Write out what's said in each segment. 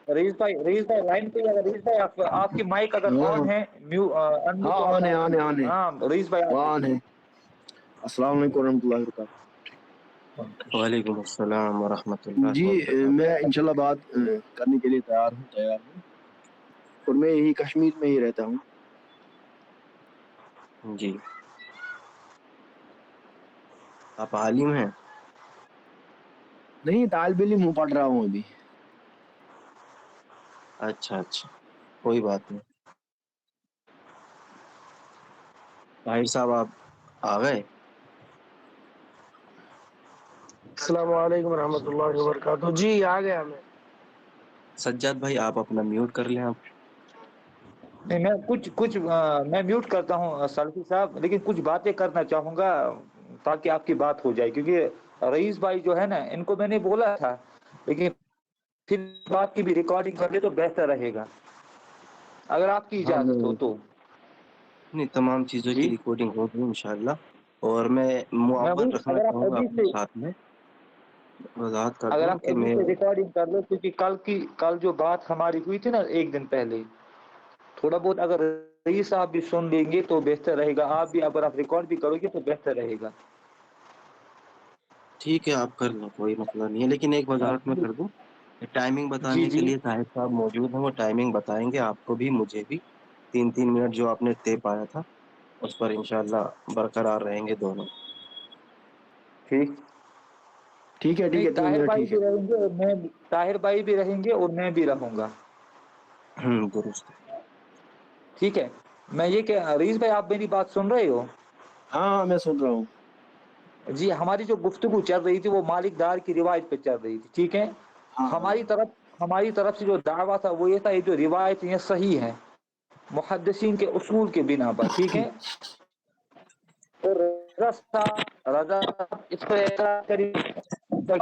رئیس بھائی لائن پہ، اگر رئیس بھائی آپ کی مائک اگر ہاں آن ہے، ہاں انمیوٹ آن آن ہے کر آن ہے دیجیے. آن ہے ہاں رئیس بھائی آپ آن ہے. السلام علیکم ورحمۃ اللہ وبرکاتہ. وعلیکم السلام ورحمۃ اللہ جی وبرکاتہ. میں انشاءاللہ بات کرنے کے لیے تیار ہوں اور میں یہی کشمیر میں ہی رہتا ہوں. جی، آپ عالم ہیں؟ نہیں، طالب علم ہوں، پڑھ رہا ہوں ابھی. اچھا اچھا، کوئی بات نہیں. طاہر صاحب آپ آ گئے؟ السلام علیکم ورحمۃ اللہ وبرکاتہ. جی آ گیا میں. سجاد بھائی آپ اپنا میوٹ کر لیں. آپ نہیں، میں کچھ میں میوٹ کرتا ہوں سلفی صاحب، لیکن کچھ باتیں کرنا چاہوں گا تاکہ آپ کی بات ہو جائے، کیونکہ رئیس بھائی جو ہے نا، ان کو میں نے بولا تھا، لیکن پھر بات کی بھی ریکارڈنگ کر لے تو بہتر رہے گا، اگر آپ کی ہاں، اجازت ہو تو. نہیں، تمام چیزوں کی جی، ریکارڈنگ ہوگی انشاءاللہ. اور میں میں معول وہی رکھنا اگر آپ چاہوں گا ابھی اپنے سے ساتھ میں. وضاحت کر اگر دوں آپ کہ ابھی میں سے ریکارڈنگ کر لو، کیونکہ کل جو بات ہماری ہوئی تھی نا ایک دن پہلے، تھوڑا بہت اگر رئیس صاحب بھی سن لیں گے تو بہتر رہے گا. آپ بھی اگر آپ ریکارڈ بھی کرو گے تو بہتر رہے گا. ٹھیک ہے، آپ کر لیں، کوئی مسئلہ نہیں ہے، لیکن ایک وضاحت میں کر دوں. ٹائمنگ جی بتانے کے جی لیے طاہر صاحب موجود ہیں، وہ ٹائمنگ بتائیں گے آپ کو بھی مجھے بھی. 3 3 منٹ جو آپ نے طے پایا تھا اس پر انشاءاللہ برقرار رہیں گے دونوں. ٹھیک. ٹھیک ہے نہیں، ٹھیک ہے، 3 طاہر منٹ بھائی ٹھیک ہے. بھی رہیں گے اور طاہر بھائی بھی رہیں گے اور میں بھی رہوں گا. درست. ٹھیک ہے. میں یہ کہ رئیس بھائی آپ میری بات سن رہے ہو؟ ہاں ہاں میں سن رہا ہوں. جی، ہماری جو گفتگو چل رہی تھی وہ مالک ڈار کی روایت پہ چل رہی تھی. ٹھیک ہے. ہاں ہاں ہماری طرف سے جو دعویٰ تھا وہ یہ تھا، یہ جو روایت یہ صحیح ہے محدثین کے اصول کے بنا پر. ٹھیک ہے. اور رضا اس پر اعتراض کری،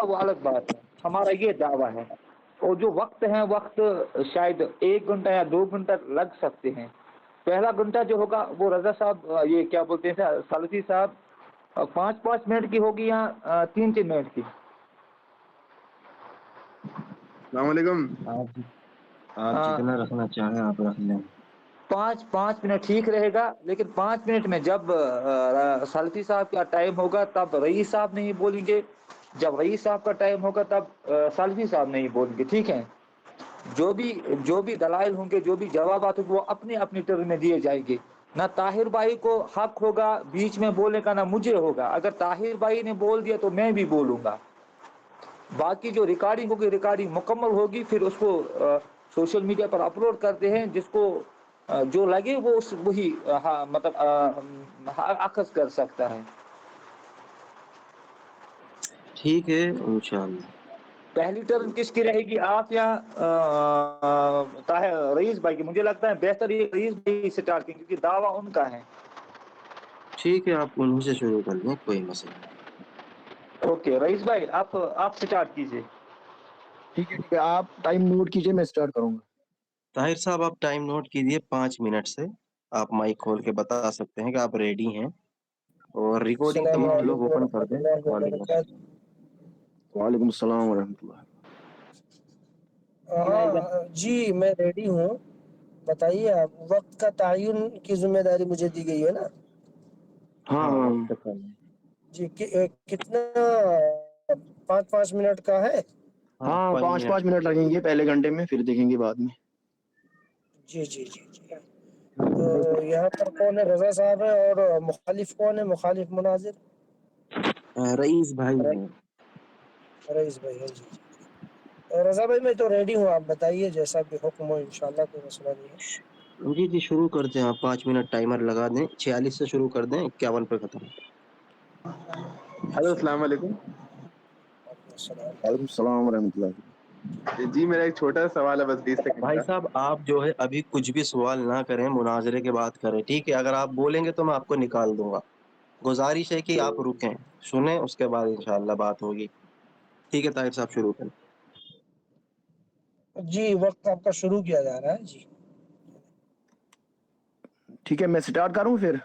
وہ الگ بات ہے. ہمارا یہ دعویٰ ہے. اور جو وقت ہے، وقت شاید 1 گھنٹہ یا 2 گھنٹہ لگ سکتے ہیں. پہلا گھنٹہ جو ہوگا وہ رضا صاحب یہ کیا بولتے ہیں سلفی صاحب 5 5 منٹ کی ہوگی یا 3 3 منٹ کی؟ السلام علیکم. آپ جتنا رکھنا چاہیں آپ رکھ لیں. 5 5 منٹ ٹھیک رہے گا، لیکن 5 منٹ میں جب سلفی صاحب کا ٹائم ہوگا تب رئیس صاحب نہیں بولیں گے، جب رئیس صاحب کا ٹائم ہوگا تب سلفی صاحب نہیں بولیں گے. ٹھیک ہے. جو بھی دلائل ہوں گے، جو بھی جوابات ہوں گے، وہ اپنی اپنی ٹرن میں دیے جائیں گے. نہ طاہر بھائی کو حق ہوگا بیچ میں بولنے کا، نہ مجھے ہوگا. اگر طاہر بھائی نے بول دیا تو میں بھی بولوں گا. باقی جو ریکارڈنگ ہوگی، ریکارڈنگ مکمل ہوگی، پھر اس کو سوشل میڈیا پر اپلوڈ کرتے ہیں. جس کو جو لگے وہ وہی مطلب اخذ کر سکتا ہے. ٹھیک ہے انشاءاللہ. پہلی ٹرن کس کی رہے گی، آپ یا رئیس بھائی کی؟ مجھے لگتا ہے بہتر یہ رئیس بھائی اسٹارٹ کریں کیونکہ دعویٰ ان کا ہے. ٹھیک ہے، آپ انہیں سے شروع کر لیں، کوئی مسئلہ نہیں. اوکے رئیس بھائی، آپ اسٹارٹ کیجئے. ٹھیک ہے ٹھیک ہے، آپ ٹائم نوٹ کیجئے، میں اسٹارٹ کروں گا. طاہر صاحب آپ ٹائم نوٹ کیجئے. 5 منٹ سے آپ مائک کھول کے بتا سکتے ہیں کہ آپ ریڈی ہیں، اور ریکارڈنگ السلام تمام لوگ علیکم اوپن کر ورحمۃ دیں. اللہ وعلیکم وبرکاتہ. السلام. وعلیکم السلام ورحمۃ اللہ. ہاں جی میں ریڈی ہوں. بتائیے، آپ وقت کا تعین کی ذمہ داری مجھے دی گئی ہے نا؟ ہاں ہاں وقت کا ہے. جی کتنا 5 5 منٹ کا ہے؟ ہاں، 5 5 کا. منٹ لگیں گے پہلے گھنٹے میں، پھر دیکھیں گے بعد میں. جی جی جی جی. تو یہاں پر کون ہے؟ رضا صاحب ہے، اور مخالف کون ہے؟ مخالف مناظر رئیس بھائی ہیں. رئیس بھائی ہے. جی جی رضا بھائی میں تو ریڈی ہوں، آپ بتائیے جیسا بھی حکم ہو، انشاءاللہ کوئی مسئلہ نہیں ہے. جی جی، شروع کرتے ہیں. آپ 5 منٹ ٹائمر لگا دیں. 46 سے شروع کر دیں، 51 پہ ختم. ہلو، السلام علیکم. وعلیکم السلام. وعلیکم السلام ورحمۃ اللہ. جی میرا ایک چھوٹا سا سوال ہے، بس 20 سیکنڈ بھائی کا. صاحب آپ جو ہے ابھی کچھ بھی سوال نہ کریں، مناظرے کے بات کریں. ٹھیک ہے، اگر آپ بولیں گے تو میں آپ کو نکال دوں گا. گزارش ہے کہ آپ رکیں، سنیں، اس کے بعد انشاءاللہ بات ہوگی. ٹھیک ہے طاہر صاحب شروع کریں. جی وقت آپ کا شروع کیا جا رہا ہے. جی ٹھیک ہے، میں اسٹارٹ کروں پھر.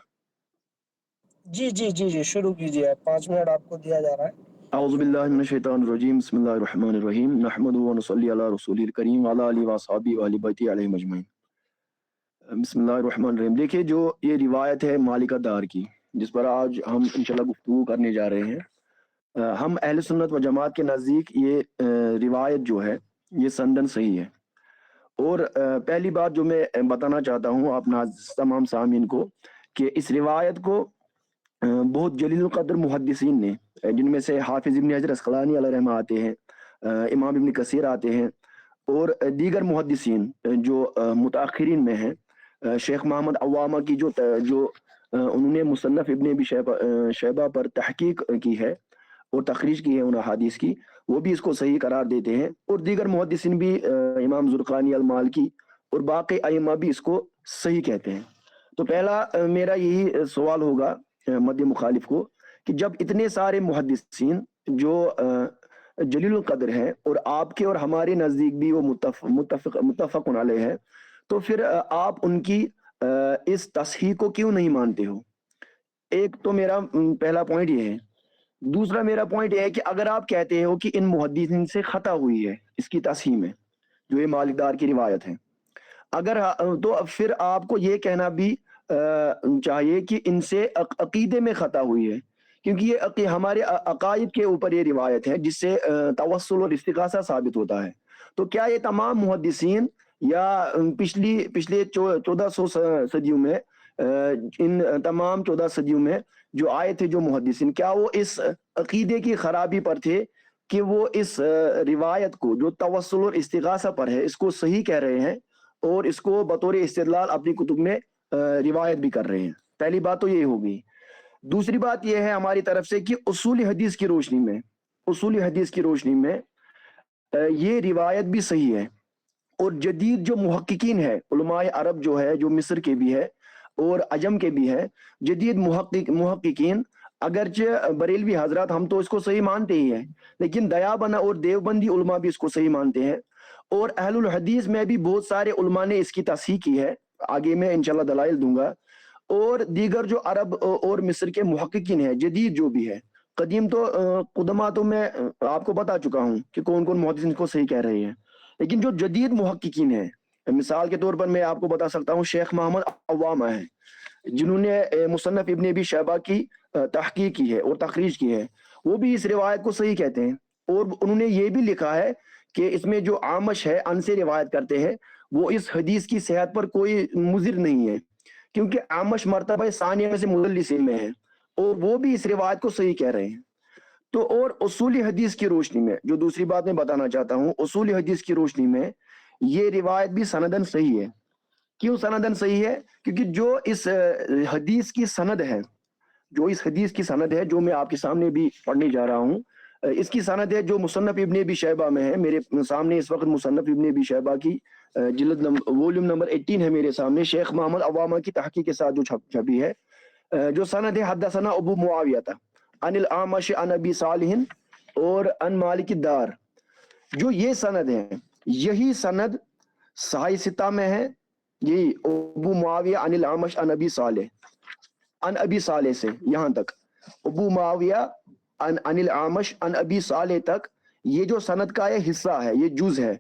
جی جی جی جی شروع کیجیے. آپ 5 منٹ آپ کو دیا جا رہا ہے. اعوذ باللہ من الشیطان الرجیم بسم اللہ الرحمن الرحیم نحمد و نصلی علی رسول الکریم وعلی آلہ واصحابہ واہل بیتہ علیہم اجمعین. بسم اللہ الرحمن الرحیم. دیکھیے جو یہ روایت ہے مالک دار کی جس پر آج ہم انشاءاللہ گفتگو کرنے جا رہے ہیں، ہم اہل سنت و جماعت کے نزدیک یہ روایت جو ہے یہ سندن صحیح ہے. اور پہلی بات جو میں بتانا چاہتا ہوں آپ تمام سامعین کو کہ اس روایت کو بہت جلیل القدر محدثین نے، جن میں سے حافظ ابن حجر اسقلانی علیہ رحمہ آتے ہیں، امام ابن کثیر آتے ہیں، اور دیگر محدثین جو متاخرین میں ہیں، شیخ محمد عوامہ کی جو انہوں نے مصنف ابن ابی شیبہ پر تحقیق کی ہے اور تخریج کی ہے ان احادیث کی، وہ بھی اس کو صحیح قرار دیتے ہیں. اور دیگر محدثین بھی، امام زرقانی المالکی اور باقی ائمہ بھی اس کو صحیح کہتے ہیں. تو پہلا میرا یہی سوال ہوگا مد مخالف کو کہ جب اتنے سارے محدثین جو جلیل القدر ہیں اور آپ کے اور ہمارے نزدیک بھی وہ متفق علیہ ہے، تو پھر آپ ان کی اس تصحیح کو کیوں نہیں مانتے ہو؟ ایک تو میرا پہلا پوائنٹ یہ ہے. دوسرا میرا پوائنٹ یہ ہے کہ اگر آپ کہتے ہو کہ ان محدثین سے خطا ہوئی ہے اس کی تصحیح میں، جو یہ مالک دار کی روایت ہے، اگر تو پھر آپ کو یہ کہنا بھی چاہیے کہ ان سے عقیدے میں خطا ہوئی ہے، کیونکہ یہ ہمارے عقائد کے اوپر یہ روایت ہے جس سے توسل اور استغاثہ ثابت ہوتا ہے. تو کیا یہ تمام محدثین یا پچھلے 1400 صدیوں میں، ان تمام 14 صدیوں میں جو آئے تھے جو محدثین، کیا وہ اس عقیدے کی خرابی پر تھے کہ وہ اس روایت کو جو توسل اور استغاثہ پر ہے اس کو صحیح کہہ رہے ہیں اور اس کو بطور استدلال اپنی کتب میں روایت بھی کر رہے ہیں؟ پہلی بات تو یہ ہوگی. دوسری بات یہ ہے ہماری طرف سے کہ اصول حدیث کی روشنی میں یہ روایت بھی صحیح ہے. اور جدید جو محققین ہے، علماء عرب جو ہے، جو مصر کے بھی ہے اور عجم کے بھی ہے، جدید محققین، اگرچہ بریلوی حضرات ہم تو اس کو صحیح مانتے ہی ہیں، لیکن دیابندہ اور دیوبندی علماء بھی اس کو صحیح مانتے ہیں، اور اہل الحدیث میں بھی بہت سارے علماء نے اس کی تصحیح کی ہے، آگے میں انشاءاللہ دلائل دوں گا. اور دیگر جو عرب اور مصر کے محققین ہیں، جدید جو بھی ہے، قدیم تو قدماء تو میں آپ کو بتا چکا ہوں کہ کون کون محدثین کو صحیح کہہ رہے ہیں، لیکن جو جدید محققین ہیں، مثال کے طور پر میں آپ کو بتا سکتا ہوں شیخ محمد عوامہ ہیں، جنہوں نے مصنف ابن ابی شیبہ کی تحقیق کی ہے اور تخریج کی ہے، وہ بھی اس روایت کو صحیح کہتے ہیں. اور انہوں نے یہ بھی لکھا ہے کہ اس میں جو عامش ہے ان سے روایت کرتے ہیں، وہ اس حدیث کی صحت پر کوئی مضر نہیں ہے، کیونکہ عامش مرتبہ ثانیہ میں سے مدلسین میں ہے، اور وہ بھی اس روایت کو صحیح کہہ رہے ہیں. تو اور اصول حدیث کی روشنی میں جو دوسری بات میں بتانا چاہتا ہوں، اصول حدیث کی روشنی میں یہ روایت بھی سندن صحیح ہے. کیوں سندن صحیح ہے؟ کیونکہ جو اس حدیث کی سند ہے جو میں آپ کے سامنے بھی پڑھنے جا رہا ہوں، اس کی سند ہے جو مصنف ابن ابی شیبہ میں ہے. میرے سامنے اس وقت مصنف ابن ابی شیبہ کی وولیم نمبر 18 ہے میرے سامنے، شیخ محمد عوامہ کی تحقیق کے ساتھ جو چھپی ہے. جو سند ہے حدثنا ابو معاویہ عن الاعمش عن ابی صالح اور عن مالک الدار. جو یہ سند ہے، یہی سند صحیح ستہ میں ہے، یہی ابو معاویہ عن الاعمش عن ابی صالح سے یہاں تک، ابو معاویہ عن الاعمش عن ابی صالح تک، یہ جو سند کا یہ حصہ ہے، یہ جز ہے.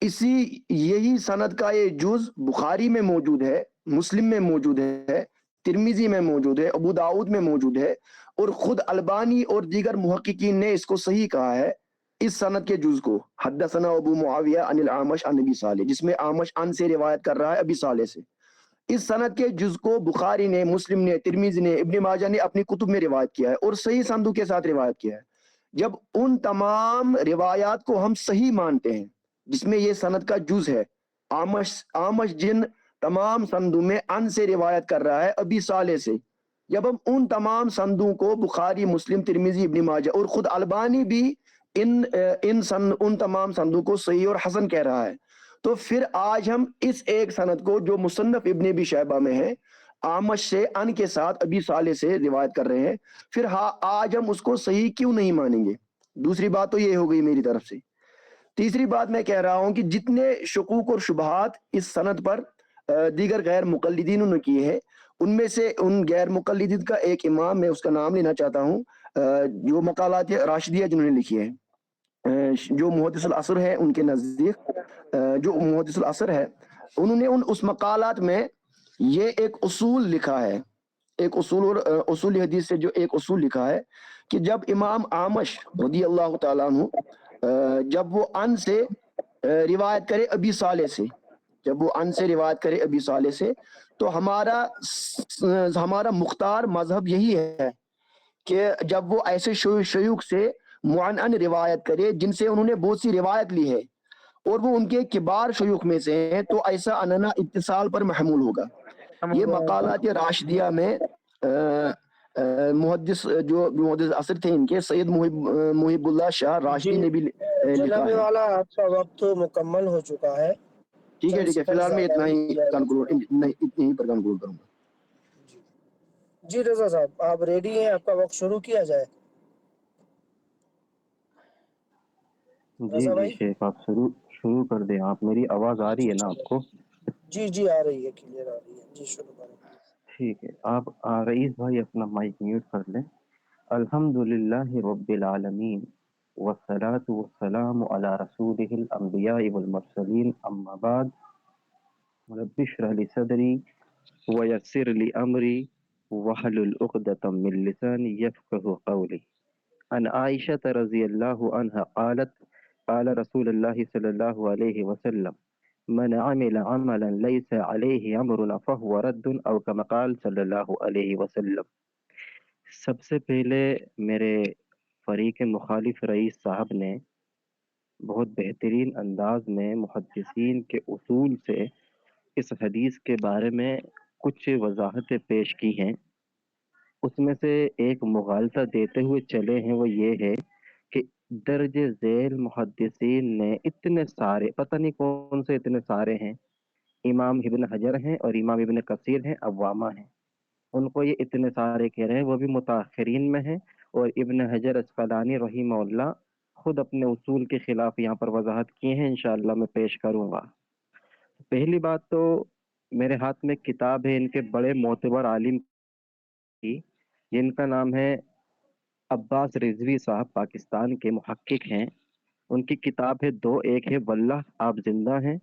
یہی سند کا یہ جز بخاری میں موجود ہے، مسلم میں موجود ہے، ترمذی میں موجود ہے، ابو داؤد میں موجود ہے، اور خود البانی اور دیگر محققین نے اس کو صحیح کہا ہے. اس سند کے جز کو حدثنا ابو معاویہ عن الاعمش عن ابی صالح، جس میں اعمش عن سے روایت کر رہا ہے ابی صالح سے، اس سند کے جز کو بخاری نے، مسلم نے، ترمذی نے، ابن ماجہ نے اپنی کتب میں روایت کیا ہے اور صحیح سندوں کے ساتھ روایت کیا ہے. جب ان تمام روایات کو ہم صحیح مانتے ہیں جس میں یہ سند کا جز ہے، اعمش جن تمام سندوں میں ان سے روایت کر رہا ہے ابی صالح سے، جب ہم ان تمام سندوں کو بخاری، مسلم، ترمذی، ابن ماجہ اور خود البانی بھی ان تمام سندوں کو صحیح اور حسن کہہ رہا ہے، تو پھر آج ہم اس ایک سند کو جو مصنف ابن ابی شیبہ میں ہے، اعمش سے ان کے ساتھ ابی صالح سے روایت کر رہے ہیں، پھر آج ہم اس کو صحیح کیوں نہیں مانیں گے؟ دوسری بات تو یہ ہو گئی میری طرف سے. تیسری بات میں کہہ رہا ہوں کہ جتنے شکوک اور شبہات اس سند پر دیگر غیر مقلدینوں نے کیے ہیں. ان میں سے ان غیر مقلدین کا ایک امام، میں اس کا نام لینا چاہتا ہوں، جو مقالات راشدیہ جنہوں نے لکھی ہے، جو محدث العصر ہے ان کے نزدیک، جو محدث العصر ہے، انہوں نے اس مقالات میں یہ ایک اصول لکھا ہے، ایک اصول، اور اصول حدیث سے جو ایک اصول لکھا ہے کہ جب امام عامش رضی اللہ تعالیٰ عنہ جب وہ ان سے روایت کرے ابی صالح سے، جب وہ ان سے روایت کرے ابی صالح سے، تو ہمارا مختار مذہب یہی ہے کہ جب وہ ایسے شیوخ سے معنعن روایت کرے جن سے انہوں نے بہت سی روایت لی ہے اور وہ ان کے کبار شیوخ میں سے ہیں، تو ایسا اننا اتصال پر محمول ہوگا. یہ مقالات راشدیہ میں محدث جو محدث عصر تھے ان کے سید محب اللہ شاہ راشدی جی نے بھی لکھا جناب ہے. والا آپ کا وقت مکمل ہو چکا ہے. ٹھیک ہے چند ٹھیک ہے، فی سیکنڈ الحال میں زیادہ اتنا ہی انتظار کنکلوڈ، کیجیے. اتنی ہی پر کنکلوڈ کروں گا. جی رضا صاحب آپ ریڈی ہیں؟ آپ کا وقت شروع کیا جائے. جی رضا جی بھائی؟ شیخ، آپ شروع کر دیں. آپ، میری آواز آ رہی ہے نا آپ کو؟ جی جی آ رہی ہے، کلیئر آ رہی ہے. جی شروع کریں. ٹھیک ہے، آپ رئیس بھائی اپنا مائک میوٹ کر لیں. الحمدللہ رب العالمین والصلاة والسلام علی رسولہ الانبیاء والمرسلین، اما بعد. رب اشرح لی صدری ویسر لی امری واحلل عقدۃ من لسانی یفقهوا قولی. عن عائشة رضی اللہ عنہ قالت قال رسول اللہ صلی اللہ علیہ وسلم من عمل عملا ليس عليه امرنا فهو رد، او كما قال صلی اللہ علیہ وسلم. سب سے پہلے میرے فریق مخالف رئیس صاحب نے بہت بہترین انداز میں محدثین کے اصول سے اس حدیث کے بارے میں کچھ وضاحتیں پیش کی ہیں. اس میں سے ایک مغالطہ دیتے ہوئے چلے ہیں، وہ یہ ہے کہ درج ذیل محدثین نے اتنے سارے، پتہ نہیں کون سے اتنے سارے ہیں، امام ابن حجر ہیں اور امام ابن کثیر ہیں، عوامہ ہیں، ان کو یہ اتنے سارے کہہ رہے ہیں، وہ بھی متاخرین میں ہیں. اور ابن حجر اسقلانی رحمہ اللہ خود اپنے اصول کے خلاف یہاں پر وضاحت کیے ہیں، انشاءاللہ میں پیش کروں گا. پہلی بات تو میرے ہاتھ میں کتاب ہے ان کے بڑے معتبر عالم کی، جن کا نام ہے عباس رضوی صاحب، پاکستان کے محقق ہیں. ان کی کتاب ہے دو، ایک ہے واللہ آپ زندہ ہیں،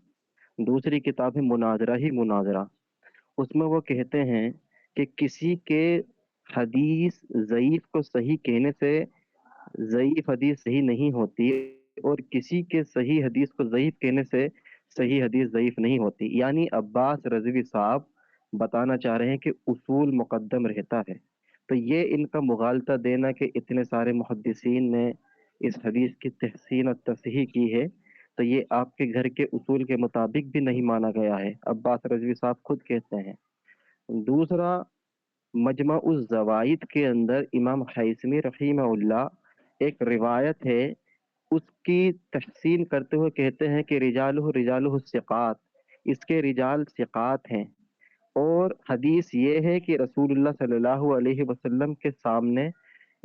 دوسری کتاب ہے مناظرہ ہی مناظرہ. اس میں وہ کہتے ہیں کہ کسی کے حدیث ضعیف کو صحیح کہنے سے ضعیف حدیث صحیح نہیں ہوتی، اور کسی کے صحیح حدیث کو ضعیف کہنے سے صحیح حدیث ضعیف نہیں ہوتی. یعنی عباس رضوی صاحب بتانا چاہ رہے ہیں کہ اصول مقدم رہتا ہے. تو یہ ان کا مغالطہ دینا کہ اتنے سارے محدثین نے اس حدیث کی تحسین اور تصحیح کی ہے، تو یہ آپ کے گھر کے اصول کے مطابق بھی نہیں مانا گیا ہے، عباس رضوی صاحب خود کہتے ہیں. دوسرا، مجمع الزوائد کے اندر امام حیثمی رحمہ اللہ ایک روایت ہے، اس کی تحسین کرتے ہوئے کہتے ہیں کہ رجالہ الثقات، اس کے رجال ثقات ہیں. اور حدیث یہ ہے کہ رسول اللہ صلی اللہ علیہ وسلم کے سامنے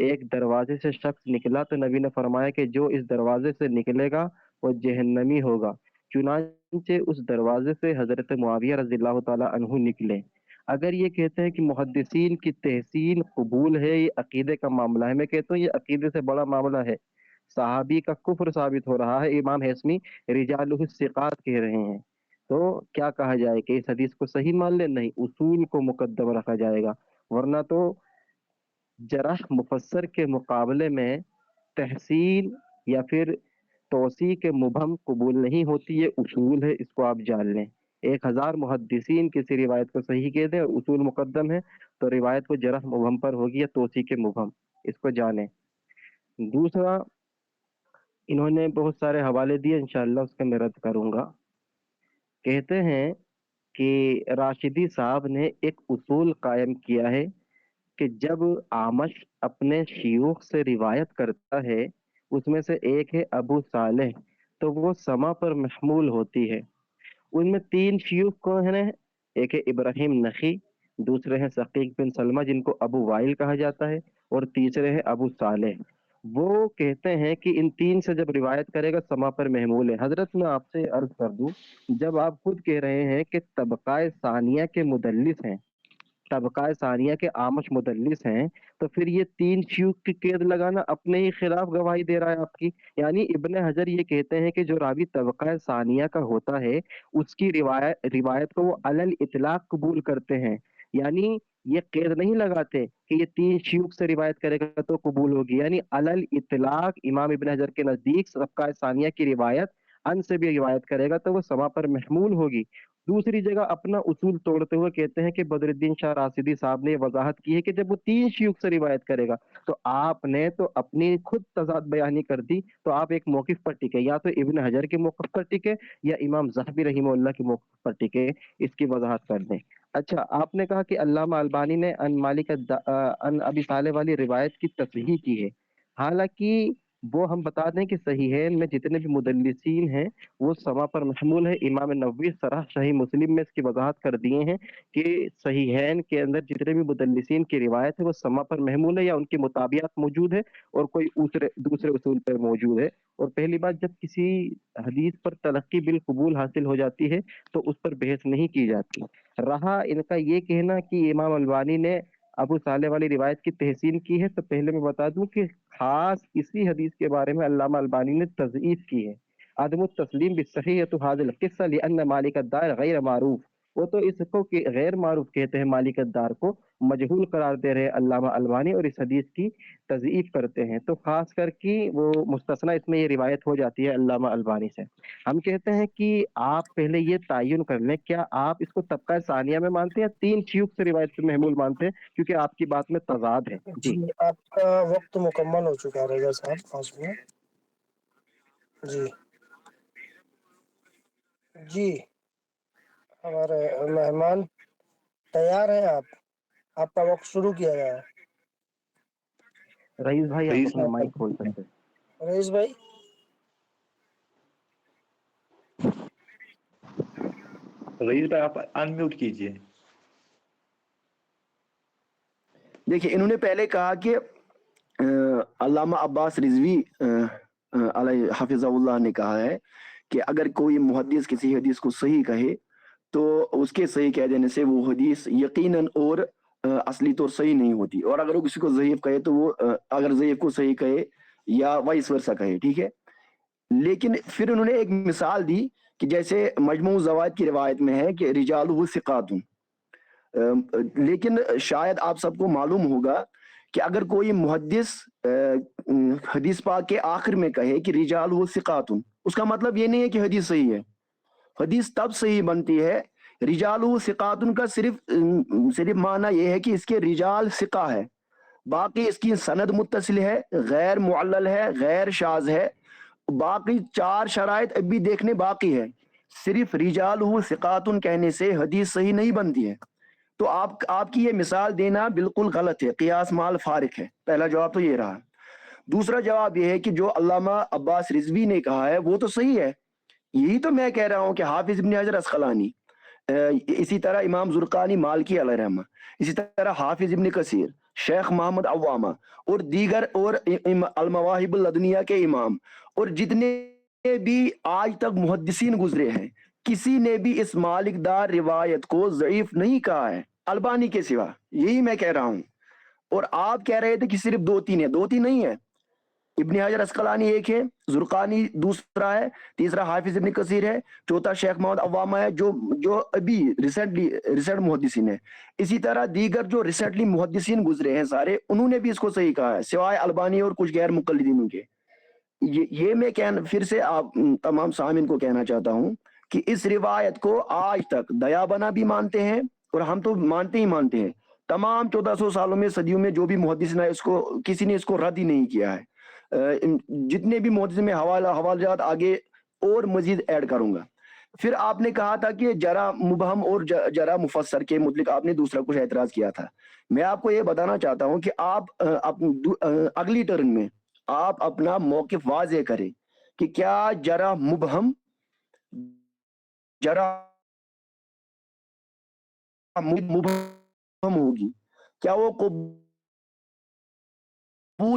ایک دروازے سے شخص نکلا تو نبی نے فرمایا کہ جو اس دروازے سے نکلے گا وہ جہنمی ہوگا. چنانچہ اس دروازے سے حضرت معاویہ رضی اللہ تعالی عنہ نکلے. اگر یہ کہتے ہیں کہ محدثین کی تحسین قبول ہے، یہ عقیدے کا معاملہ ہے، میں کہتا ہوں یہ عقیدے سے بڑا معاملہ ہے. صحابی کا کفر ثابت ہو رہا ہے، امام حیثمی رجالہ الثقات کہہ رہے ہیں. تو کیا کہا جائے کہ اس حدیث کو صحیح مان لیں؟ نہیں، اصول کو مقدم رکھا جائے گا، ورنہ تو جرح مفسر کے مقابلے میں تحسین یا پھر توسیع کے مبہم قبول نہیں ہوتی. یہ اصول ہے، اس کو آپ جان لیں. 1000 محدثین کسی روایت کو صحیح کہہ دیں اور اصول مقدم ہے تو روایت کو جرح مبہم پر ہوگی یا توسیع کے مبہم، اس کو جانیں. دوسرا، انہوں نے بہت سارے حوالے دیے، انشاءاللہ اس کا میں رد کروں گا. کہتے ہیں کہ راشدی صاحب نے ایک اصول قائم کیا ہے کہ جب آمش اپنے شیوخ سے روایت کرتا ہے، اس میں سے ایک ہے ابو صالح، تو وہ سما پر محمول ہوتی ہے. ان میں 3 شیوخ کون ہیں؟ ایک ہے ابراہیم نخی، دوسرے ہیں ثقیق بن سلمہ جن کو ابو وائل کہا جاتا ہے، اور تیسرے ہیں ابو صالح. وہ کہتے ہیں کہ ان تین سے جب روایت کرے گا سما پر محمول ہے۔ حضرت میں آپ سے عرض کر دوں، جب آپ خود کہہ رہے ہیں کہ طبقہ ثانیہ کے مدلس ہیں، طبقہ ثانیہ کے آمش مدلس ہیں، تو پھر یہ تین شیوخ کی قید لگانا اپنے ہی خلاف گواہی دے رہا ہے آپ کی۔ یعنی ابن حجر یہ کہتے ہیں کہ جو راوی طبقہ ثانیہ کا ہوتا ہے اس کی روایت کو وہ علل اطلاق قبول کرتے ہیں، یعنی یہ قید نہیں لگاتے کہ یہ تین شیوخ سے روایت کرے گا تو قبول ہوگی، یعنی علل اطلاق امام ابن حجر کے نزدیک طبقہ ثانیہ کی روایت ان سے بھی روایت کرے گا تو وہ سما پر محمول ہوگی۔ دوسری جگہ اپنا اصول توڑتے ہوئے کہتے ہیں کہ بدر الدین شاہ راشدی صاحب نے یہ وضاحت کی ہے کہ جب وہ تین شیوخ سے روایت کرے گا تو آپ نے تو اپنی خود تضاد بیانی کر دی، تو آپ ایک موقف پر ٹکے، یا تو ابن حجر کے موقف پر ٹکے یا امام ذہبی رحمہ اللہ کے موقف پر ٹکے، اس کی وضاحت کر دیں۔ اچھا، آپ نے کہا کہ علامہ البانی نے ان مالک ان ابی صالح والی روایت کی تصحیح کی ہے، حالانکہ وہ ہم بتا دیں کہ صحیحین میں جتنے بھی مدلسین ہیں وہ سما پر محمول ہے۔ امام نووی صرح صحیح مسلم میں اس کی وضاحت کر دیے ہیں کہ صحیحین کے اندر جتنے بھی مدلسین کی روایت ہے وہ سما پر محمول ہے یا ان کی مطابعات موجود ہے اور کوئی دوسرے اصول پر موجود ہے۔ اور پہلی بات، جب کسی حدیث پر تلقی بالقبول حاصل ہو جاتی ہے تو اس پر بحث نہیں کی جاتی۔ رہا ان کا یہ کہنا کہ امام البانی نے ابو صالح والی روایت کی تحسین کی ہے، تو پہلے میں بتا دوں کہ خاص اسی حدیث کے بارے میں علامہ البانی نے تضعیف کی ہے۔ عدم التسلیم بالصحیحۃ هذا القصہ لان مالک الدار غیر معروف، وہ تو اس کو کہ غیر معروف کہتے ہیں، مالک الدار کو مجہول قرار دے رہے علامہ البانی اور اس حدیث کی تضعیف کرتے ہیں، تو خاص کر کے وہ مستثنا اس میں یہ روایت ہو جاتی ہے علامہ البانی سے۔ ہم کہتے ہیں کہ آپ پہلے یہ تعین کر لیں کیا آپ اس کو طبقہ ثانیہ میں مانتے ہیں یا تین شیوخ سے روایت پہ محمول مانتے ہیں، کیونکہ آپ کی بات میں تضاد ہے۔ جی جی آپ کا وقت مکمل ہو چکا ہے رضا صاحب، 5 منٹ۔ جی جی ہمارے مہمان تیار ہیں، آپ کا وقت شروع کیا گیا ہے۔ رئیس بھائی آپ رئیس اپنا مائک کھول سکتے ہیں۔ رئیس بھائی رئیس بھائی آپ انمیوٹ کیجئے۔ دیکھیے انہوں نے پہلے کہا کہ علامہ عباس رضوی علیہ حافظ اللہ نے کہا ہے کہ اگر کوئی محدث کسی حدیث کو صحیح کہے تو اس کے صحیح کہہ دینے سے وہ حدیث یقیناً اور اصلی طور صحیح نہیں ہوتی، اور اگر وہ کسی کو ضعیف کہے تو وہ اگر ضعیف کو صحیح کہے یا وائس ورثہ کہے، ٹھیک ہے۔ لیکن پھر انہوں نے ایک مثال دی کہ جیسے مجموع الزوائد کی روایت میں ہے کہ رجالہ ثقات، لیکن شاید آپ سب کو معلوم ہوگا کہ اگر کوئی محدث حدیث پاک کے آخر میں کہے کہ رجالہ ثقات، اس کا مطلب یہ نہیں ہے کہ حدیث صحیح ہے۔ حدیث تب صحیح بنتی ہے، رجالہ ثقات کا صرف معنی یہ ہے کہ اس کے رجال ثقہ ہے، باقی اس کی سند متصل ہے، غیر معلل ہے، غیر شاذ ہے، باقی 4 شرائط اب بھی دیکھنے باقی ہے۔ صرف رجالہ ثقات کہنے سے حدیث صحیح نہیں بنتی ہے۔ تو آپ کی یہ مثال دینا بالکل غلط ہے، قیاس مال فارق ہے۔ پہلا جواب تو یہ رہا۔ دوسرا جواب یہ ہے کہ جو علامہ عباس رضوی نے کہا ہے وہ تو صحیح ہے، یہی تو میں کہہ رہا ہوں کہ حافظ ابن حجر اسقلانی، اسی طرح امام زرقانی مالکی علیہ رحمہ، اسی طرح حافظ ابن کثیر، شیخ محمد عوامہ اور دیگر اور المواہب الدنیا کے امام اور جتنے بھی آج تک محدثین گزرے ہیں، کسی نے بھی اس مالک دار روایت کو ضعیف نہیں کہا ہے البانی کے سوا، یہی میں کہہ رہا ہوں۔ اور آپ کہہ رہے تھے کہ صرف 2-3 ہے، 2-3 نہیں ہے، ابن حجر اسقلانی ایک ہے، زرقانی دوسرا ہے، تیسرا حافظ ابن کثیر ہے، چوتھا شیخ محمد عوامہ ہے جو ابھی ریسنٹ محدثین ہے، اسی طرح دیگر جو ریسنٹلی محدثین گزرے ہیں سارے، انہوں نے بھی اس کو صحیح کہا ہے سوائے البانی اور کچھ غیر مقلدین کے۔ یہ میں پھر سے آپ تمام سامعین کو کہنا چاہتا ہوں کہ اس روایت کو آج تک دیابنا بھی مانتے ہیں، اور ہم تو مانتے ہی مانتے ہیں، تمام 1400 سالوں میں صدیوں میں جو بھی محدثین ہے کسی نے اس کو رد ہی نہیں کیا ہے۔ جتنے بھی محدثین میں حوالات آگے اور مزید ایڈ کروں گا۔ پھر آپ نے کہا تھا کہ جرح مبہم اور جرح مفسر کے متعلق آپ نے دوسرا کچھ اعتراض کیا تھا۔ میں آپ کو یہ بتانا چاہتا ہوں کہ آپ اگلی ٹرن میں آپ اپنا موقف واضح کریں کہ کیا جرح مبہم ہوگی، کیا وہ قبول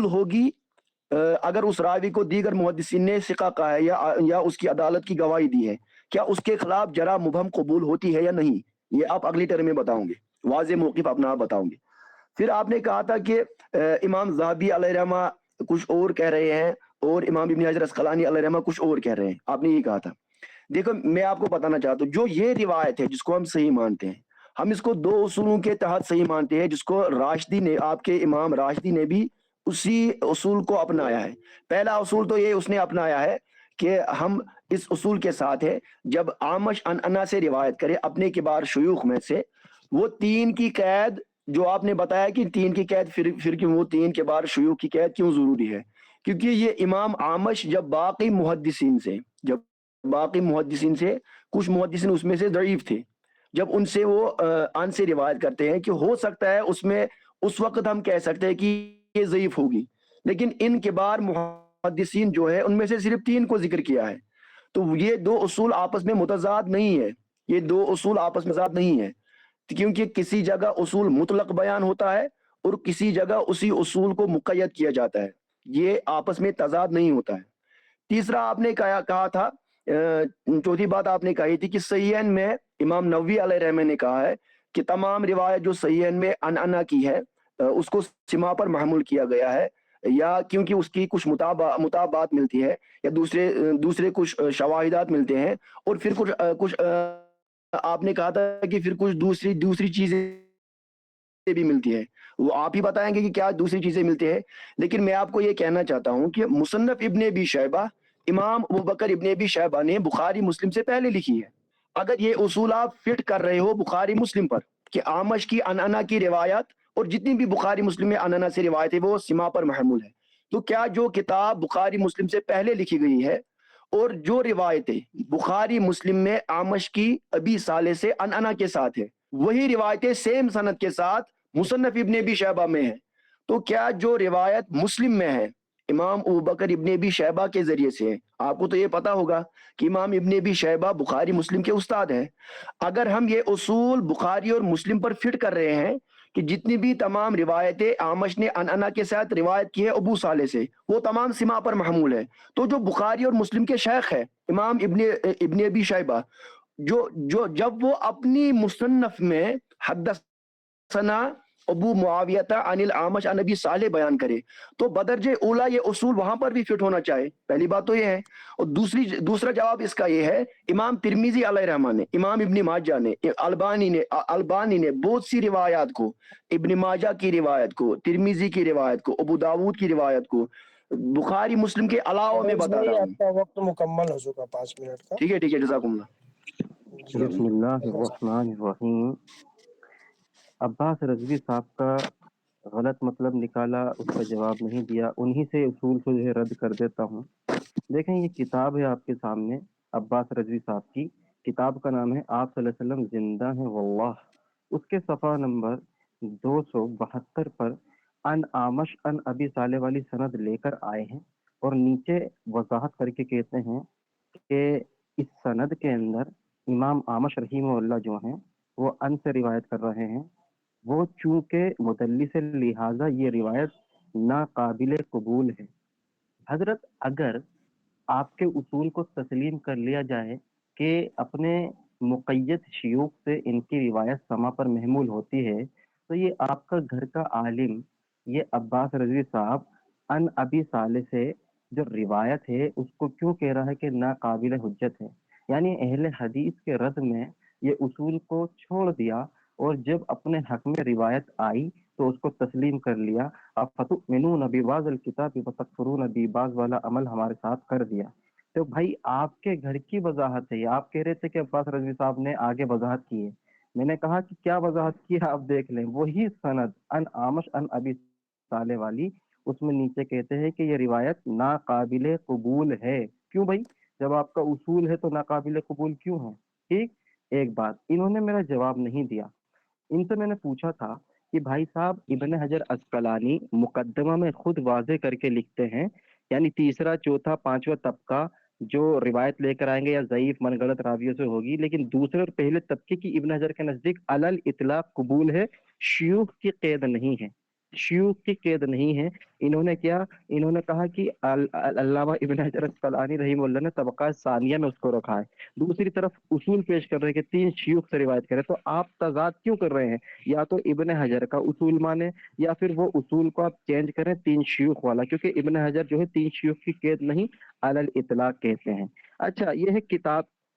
ہوگی اگر اس راوی کو دیگر محدثین نے ثقہ کہا ہے یا اس کی عدالت کی گواہی دی ہے، کیا اس کے خلاف جرح مبہم قبول ہوتی ہے یا نہیں؟ یہ آپ اگلی ٹرم میں بتاؤں گے، واضح موقف اپنا آپ بتاؤں گے۔ پھر آپ نے کہا تھا کہ امام ذہبی علیہ رحمہ کچھ اور کہہ رہے ہیں اور امام ابن حجر اسقلانی علیہ رحمہ کچھ اور کہہ رہے ہیں، آپ نے یہ کہا تھا۔ دیکھو میں آپ کو بتانا چاہتا ہوں، جو یہ روایت ہے جس کو ہم صحیح مانتے ہیں، ہم اس کو دو اصولوں کے تحت صحیح مانتے ہیں، جس کو راشدی نے، آپ کے امام راشدی نے بھی اسی اصول کو اپنایا ہے۔ پہلا اصول تو یہ اس نے اپنایا ہے کہ ہم اس اصول کے ساتھ ہے، جب عامش انا سے روایت کرے اپنے کبار شیوخ میں سے، وہ تین کی قید، جو آپ نے بتایا کہ تین کی قید پھر کیوں، وہ تین کے بار شیوخ کی قید کیوں ضروری ہے؟ کیونکہ یہ امام عامش جب باقی محدثین سے کچھ محدثین اس میں سے ضعیف تھے، جب ان سے وہ ان سے روایت کرتے ہیں کہ ہو سکتا ہے اس میں اس وقت ہم کہہ سکتے ہیں کہ یہ ضعیف ہوگی، لیکن ان کبار محدثین جو ہے ان میں سے صرف تین کو ذکر کیا ہے، تو یہ دو اصول آپس میں متضاد نہیں ہے، یہ دو اصول آپس میں متضاد نہیں ہے، کیونکہ کسی جگہ اصول مطلق بیان ہوتا ہے اور کسی جگہ اسی اصول کو مقید کیا جاتا ہے، یہ آپس میں تضاد نہیں ہوتا ہے۔ تیسرا آپ نے کہا تھا، چوتھی بات آپ نے کہی تھی کہ صحیحین میں امام نووی علیہ رحمہ نے کہا ہے کہ تمام روایت جو صحیحین میں انا کی ہے اس کو سما پر محمول کیا گیا ہے، یا کیونکہ اس کی کچھ مطابات ملتی ہے، یا دوسرے کچھ شواہدات ملتے ہیں، اور پھر کچھ آپ نے کہا تھا کہ پھر کچھ دوسری چیزیں بھی ملتی ہے، وہ آپ ہی بتائیں گے کہ کیا دوسری چیزیں ملتی ہیں۔ لیکن میں آپ کو یہ کہنا چاہتا ہوں کہ مصنف ابن ابی شیبہ، امام ابوبکر ابن ابی شیبہ نے بخاری مسلم سے پہلے لکھی ہے۔ اگر یہ اصول آپ فٹ کر رہے ہو بخاری مسلم پر کہ آمش کی انانا کی روایت اور جتنی بھی بخاری مسلم میں انانا سے روایت ہے وہ سما پر محمول ہے، تو کیا جو کتاب بخاری مسلم سے پہلے لکھی گئی ہے اور جو روایتیں بخاری مسلم میں آمش کی ابی صالح سے انانا کے ساتھ ہے، وہی روایتیں سیم سند کے ساتھ مصنف ابن ابی شیبہ میں ہیں، تو کیا جو روایت مسلم میں ہے امام ابوبکر ابن ابی شیبہ کے ذریعے سے ہے، آپ کو تو یہ پتا ہوگا کہ امام ابن ابی شیبہ بخاری مسلم کے استاد ہیں، اگر ہم یہ اصول بخاری اور مسلم پر فٹ کر رہے ہیں کہ جتنی بھی تمام روایتیں آمش نے انانا کے ساتھ روایت کی ہے ابو صالح سے، وہ تمام سما پر محمول ہے، تو جو بخاری اور مسلم کے شیخ ہے امام ابن ابی شیبہ، جب وہ اپنی مصنف میں حدثنا ابو معاویہ عن الاعمش عن ابی صالح بیان کرے تو بدرجہ اولا یہ اصول وہاں پر بھی فٹ ہونا چاہے، پہلی بات تو یہ ہے۔ اور دوسرا جواب اس کا یہ ہے، امام ترمذی علیہ رحمہ نے، امام ابن ماجہ نے، البانی نے بہت سی روایات کو، ابن ماجہ کی روایت کو، ترمذی کی روایت کو، ابو داود کی روایت کو بخاری مسلم کے علاوہ میں بتا رہا ہوں۔ آپ کا وقت مکمل ہو چکا 5 منٹ کا۔ ٹھیک ہے جزاکم اللہ۔ جی بسم اللہ الرحمن الرحیم۔ عباس رضوی صاحب کا غلط مطلب نکالا، اس کا جواب نہیں دیا، انہی سے اصول کو جو ہے رد کر دیتا ہوں۔ دیکھیں یہ کتاب ہے آپ کے سامنے، عباس رضوی صاحب کی کتاب کا نام ہے آپ صلی اللہ علیہ وسلم زندہ ہیں واللہ، اس کے صفحہ نمبر 272 پر ان آمش ان ابی صالح والی سند لے کر آئے ہیں، اور نیچے وضاحت کر کے کہتے ہیں کہ اس سند کے اندر امام آمش رحمہ اللہ جو ہیں وہ ان سے روایت کر رہے ہیں، وہ چونکہ مدلس ہے لہٰذا یہ روایت ناقابل قبول ہے۔ حضرت اگر آپ کے اصول کو تسلیم کر لیا جائے کہ اپنے مقید شیوخ سے ان کی روایت سما پر محمول ہوتی ہے، تو یہ آپ کا گھر کا عالم یہ عباس رضوی صاحب ان ابی صالح سے جو روایت ہے اس کو کیوں کہہ رہا ہے کہ ناقابل حجت ہے؟ یعنی اہل حدیث کے رد میں یہ اصول کو چھوڑ دیا، اور جب اپنے حق میں روایت آئی تو اس کو تسلیم کر لیا۔ افتؤمنون ببعض الکتاب وتکفرون ببعض والا عمل ہمارے ساتھ کر دیا۔ تو بھائی آپ کے گھر کی وضاحت ہے، آپ کہہ رہے تھے کہ عباس رضوی صاحب نے آگے وضاحت کی ہے، میں نے کہا کہ کیا وضاحت کی ہے آپ دیکھ لیں، وہی سند ان آمش ان ابی صالح والی، اس میں نیچے کہتے ہیں کہ یہ روایت ناقابل قبول ہے۔ کیوں بھائی؟ جب آپ کا اصول ہے تو ناقابل قبول کیوں ہے؟ ٹھیک، ایک بات انہوں نے میرا جواب نہیں دیا۔ ان سے میں نے پوچھا تھا کہ بھائی صاحب ابن حجر عسقلانی مقدمہ میں خود واضح کر کے لکھتے ہیں، یعنی تیسرا چوتھا پانچواں طبقہ جو روایت لے کر آئیں گے یا ضعیف من گڑت راویوں سے ہوگی، لیکن دوسرے اور پہلے طبقے کی ابن حجر کے نزدیک علل اطلاق قبول ہے، شیوخ کی قید نہیں ہے۔ شیوخ کی قید نہیں ہے۔ انہوں نے کہا کہ علامہ ابن حجر اسقلانی رحمہ اللہ نے طبقہ ثانیہ میں اس کو رکھا ہے، دوسری طرف اصول پیش کر رہے ہیں کہ 3 شیوخ سے روایت کرے، تو آپ تضاد کیوں کر رہے ہیں؟ یا تو ابن حجر کا اصول مانے یا پھر وہ اصول کو آپ چینج کریں 3 شیوخ والا، کیونکہ ابن حجر جو ہے 3 شیوخ کی قید نہیں علی الاطلاق کہتے ہیں۔ اچھا، یہ ہے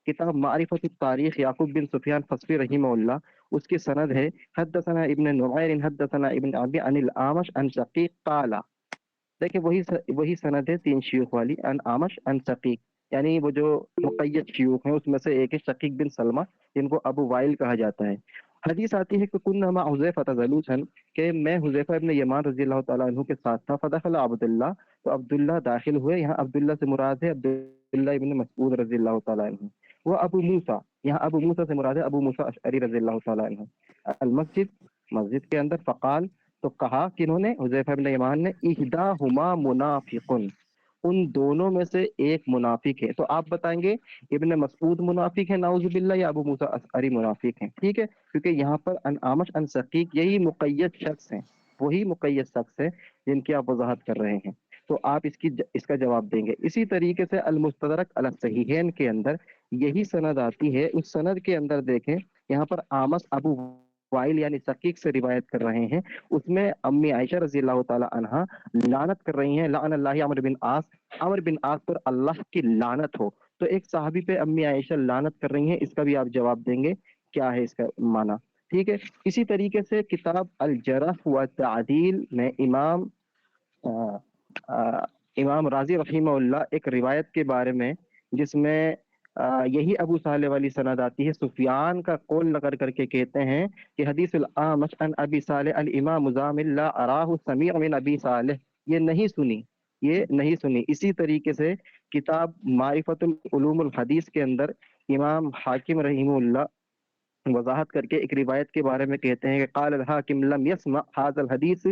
کتاب معرفت التاریخ یعقوب بن سفیان فصفی رحمہ اللہ، اس کی سند ہے حدثنا ابن نمیر حدثنا ابن ابی عن الاعمش عن شقیق قال، دیکھیں وہی سند ہے 3 شیوخ والی، عن اعمش عن شقیق، یعنی وہ جو مقید شیوخ ہیں اس میں سے ایک ہے شقیق بن سلمہ جن کو ابو وائل کہا جاتا ہے۔ حدیث آتی ہے کہ کننا مع حذیفہ جلوسا، کہ میں حذیفہ ابن یمان رضی اللہ تعالیٰ عنہ کے ساتھ تھا، فدخل عبداللہ، تو عبداللہ داخل ہوئے، یہاں عبداللہ سے مراد ہے عبداللہ ابن مسعود رضی اللہ تعالیٰ عنہ، وہ ابو موسیٰ، یہاں ابو موسیٰ سے مراد ہے ابو موسیٰ اشعری رضی اللہ تعالیٰ عنہ، مسجد کے اندر، فقال، تو کہا کنہوں نے؟ حذیفہ ابن یمان نے، احداہما منافق، ان دونوں میں سے ایک منافق ہے۔ تو آپ بتائیں گے ابن مسعود منافق ہے نعوذ باللہ یا ابو موسیٰ اشعری منافق ہیں؟ ٹھیک ہے، کیونکہ یہاں پر ان اعمش ان شقیق یہی مقید شخص ہیں، وہی مقید شخص ہیں جن کی آپ وضاحت کر رہے ہیں، تو آپ اس کا جواب دیں گے۔ اسی طریقے سے المستدرک علی الصحیحین کے اندر یہی سند آتی ہے، اس سند کے اندر دیکھیں یہاں پر اعمش ابو وائل یعنی شقیق سے روایت کر رہے ہیں، اس میں امی عائشہ رضی اللہ تعالی عنہا لعنت کر رہی ہیں، لعن اللہ عمر بن عاص پر اللہ کی لعنت ہو، تو ایک صحابی پہ امی عائشہ لعنت کر رہی ہیں، اس کا بھی آپ جواب دیں گے کیا ہے اس کا معنی؟ ٹھیک ہے۔ اسی طریقے سے کتاب الجرح و تعدیل میں امام راضی رحمہ اللہ ایک روایت کے بارے میں جس میں یہی ابو صالح والی سند آتی ہے، سفیان کا قول نقل کر کے کہتے ہیں کہ حدیث الاعمش عن ابی صالح الامام مزامل لا اراہ سمیع من ابی صالح، یہ نہیں سنی۔ اسی طریقے سے کتاب معرفت العلوم الحدیث کے اندر امام حاکم رحمہ اللہ وضاحت کر کے ایک روایت کے بارے میں کہتے ہیں کہ قال الحاکم لم يسمع هذا الحدیث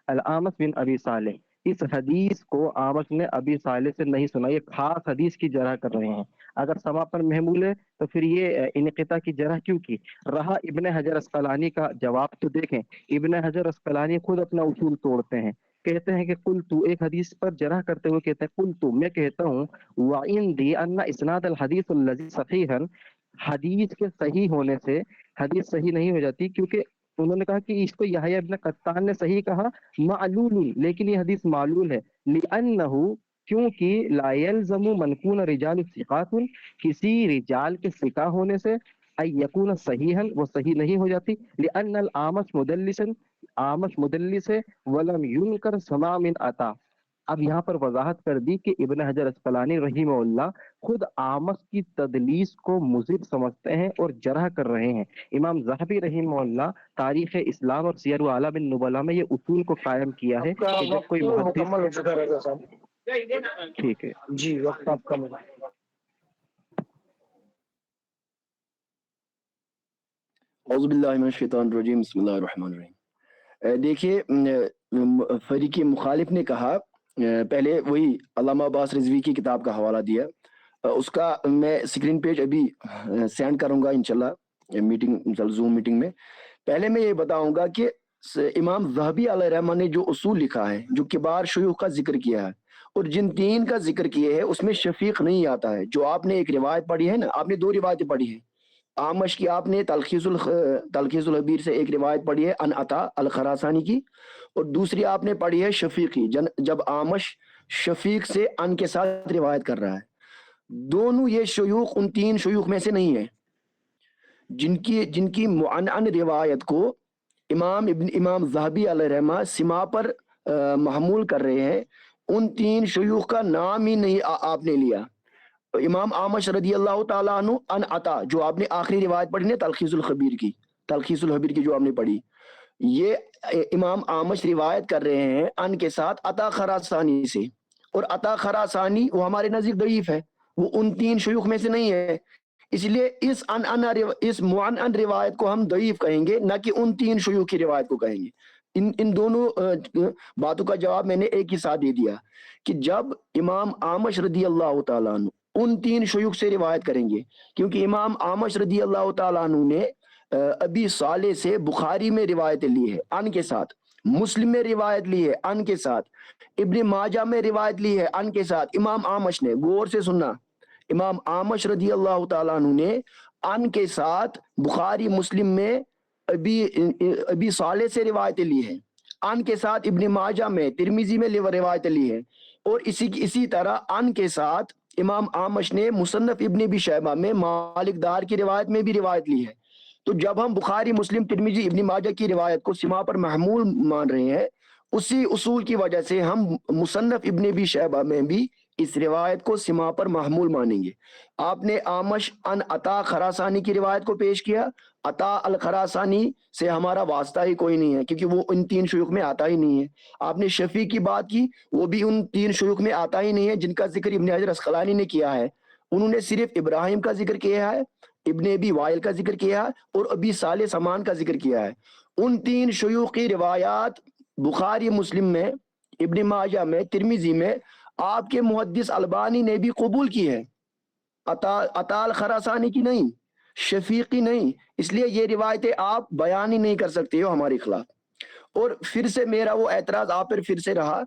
الاعمش من ابی صالح، اس حدیث کو اعمش نے ابی صالح سے نہیں سنا، یہ خاص حدیث کی جرح کر رہے ہیں۔ اگر سما پر محمول ہے تو پھر یہ انقطاع کی جرح کیوں کی؟ رہا ابن حجر اسقلانی کا جواب، تو دیکھیں ابن حجر اسقلانی خود اپنا اصول توڑتے ہیں، کہتے ہیں کہ قلتو، ایک حدیث پر جرح کرتے ہوئے کہتے ہیں قلتو، میں کہتا ہوں وعندی ان اسناد الحدیث الذی صحیحا، حدیث کے صحیح ہونے سے حدیث صحیح نہیں ہو جاتی، کیونکہ انہوں نے کہا کہ اس کو یحییٰ ابن قطان نے صحیح کہا معلول، لیکن یہ حدیث معلول ہے، لأنہ، کیونکہ لا یلزم منکون رجال الثقات، کسی رجال کے ثقہ ہونے سے ان یکون صحیحا، وہ صحیح نہیں ہو جاتی، لأن الاعمش مدلسا، اعمش مدلس ہے، ولم ینکر سماع من عطا۔ اب یہاں پر وضاحت کر دی کہ ابن حجر اسقلانی رحمہ اللہ خود اعمش کی تدلیس کو مضر سمجھتے ہیں اور جرح کر رہے ہیں۔ امام ذہبی رحمہ اللہ تاریخ اسلام اور سیر اعلام النبلاء میں یہ اصول کو قائم کیا ہے کہ جب کوئی مکمل ہو چکا رضا صاحب، ٹھیک ہے جی وقت آپ کا ملا۔ اعوذ باللہ من الشیطان الرجیم، بسم اللہ الرحمن الرحیم۔ دیکھیے فریق مخالف نے کہا، پہلے وہی علامہ عباس رضوی کی کتاب کا حوالہ دیا، اس کا میں اسکرین پیج ابھی سینڈ کروں گا انشاءاللہ میٹنگ، زوم میٹنگ میں۔ پہلے میں یہ بتاؤں گا کہ امام ذہبی علیہ رحمہ نے جو اصول لکھا ہے، جو کبار شیوخ کا ذکر کیا ہے اور جن 3 کا ذکر کیے ہے، اس میں شفیق نہیں آتا ہے۔ جو آپ نے ایک روایت پڑھی ہے نا، آپ نے 2 روایتیں پڑھی ہیں اعمش کی، آپ نے تلخیص الحبیر سے ایک روایت پڑھی ہے ان عطا الخراسانی کی، اور دوسری آپ نے پڑھی ہے شفیق کی، جب اعمش شفیق سے ان کے ساتھ روایت کر رہا ہے۔ دونوں یہ شیوخ ان 3 شیوخ میں سے نہیں ہے جن کی معنعن روایت کو امام ذہبی علیہ رحمہ سما پر محمول کر رہے ہیں۔ ان 3 شیوخ کا نام ہی نہیں آپ نے لیا۔ امام اعمش رضی اللہ تعالیٰ عنہ ان عطا، جو آپ نے آخری روایت پڑھی نا تلخیص الخبیر کی جو آپ نے پڑھی، یہ امام اعمش روایت کر رہے ہیں ان کے ساتھ عطا خراسانی سے، اور عطا خراسانی وہ ہمارے نزدیک ضعیف ہے، وہ ان 3 شیوخ میں سے نہیں ہے، اس لیے اس معنعن روایت کو ہم ضعیف کہیں گے، نہ کہ ان 3 شیوخ کی روایت کو کہیں گے۔ ان دونوں باتوں کا جواب میں نے ایک ہی ساتھ دے دیا کہ جب امام اعمش رضی اللہ تعالیٰ عنہ ان 3 شیوخ سے روایت کریں گے، کیونکہ امام اعمش رضی اللہ تعالیٰ عنہ نے ابی صالح سے بخاری میں روایتیں لی ہے ان کے ساتھ، مسلم میں روایت لی ہے ان کے ساتھ، ابن ماجہ میں روایت لی ہے ان کے ساتھ، امام آمش نے، غور سے سننا، امام آمش رضی اللہ تعالیٰ عنہ نے ان کے ساتھ بخاری مسلم میں ابی صالح سے روایتیں لی ہیں، ان کے ساتھ ابن ماجہ میں، ترمذی میں روایتیں لی ہیں، اور اسی طرح ان کے ساتھ امام آمش نے مصنف ابن ابی شیبہ میں مالک دار کی روایت میں بھی روایت لی ہے۔ تو جب ہم بخاری مسلم ترمذی ابن ماجہ کی روایت کو سما پر محمول مان رہے ہیں، اسی اصول کی وجہ سے ہم مصنف ابن ابی شیبہ میں بھی اس روایت کو سما پر محمول مانیں گے۔ آپ نے آمش ان عطا خراسانی کی روایت کو پیش کیا، عطا الخراسانی سے ہمارا واسطہ ہی کوئی نہیں ہے، کیونکہ وہ ان تین شیوخ میں آتا ہی نہیں ہے۔ آپ نے شفیع کی بات کی، وہ بھی ان تین شیوخ میں آتا ہی نہیں ہے جن کا ذکر ابن حجر اسقلانی نے کیا ہے۔ انہوں نے صرف ابراہیم کا ذکر کیا ہے، ابن ابی وائل کا ذکر کیا ہے، اور ابی صالح سمان کا ذکر کیا ہے۔ ان تین شیوخ کی روایات بخاری مسلم میں، ابن ماجہ میں، ترمذی میں آپ کے محدث البانی نے بھی قبول کی ہے، عطا الخراسانی کی نہیں، شفیقی نہیں۔ اس لیے یہ روایتیں آپ بیان ہی نہیں کر سکتے ہو ہمارے خلاف۔ اور پھر سے میرا وہ اعتراض آپ پر پھر سے رہا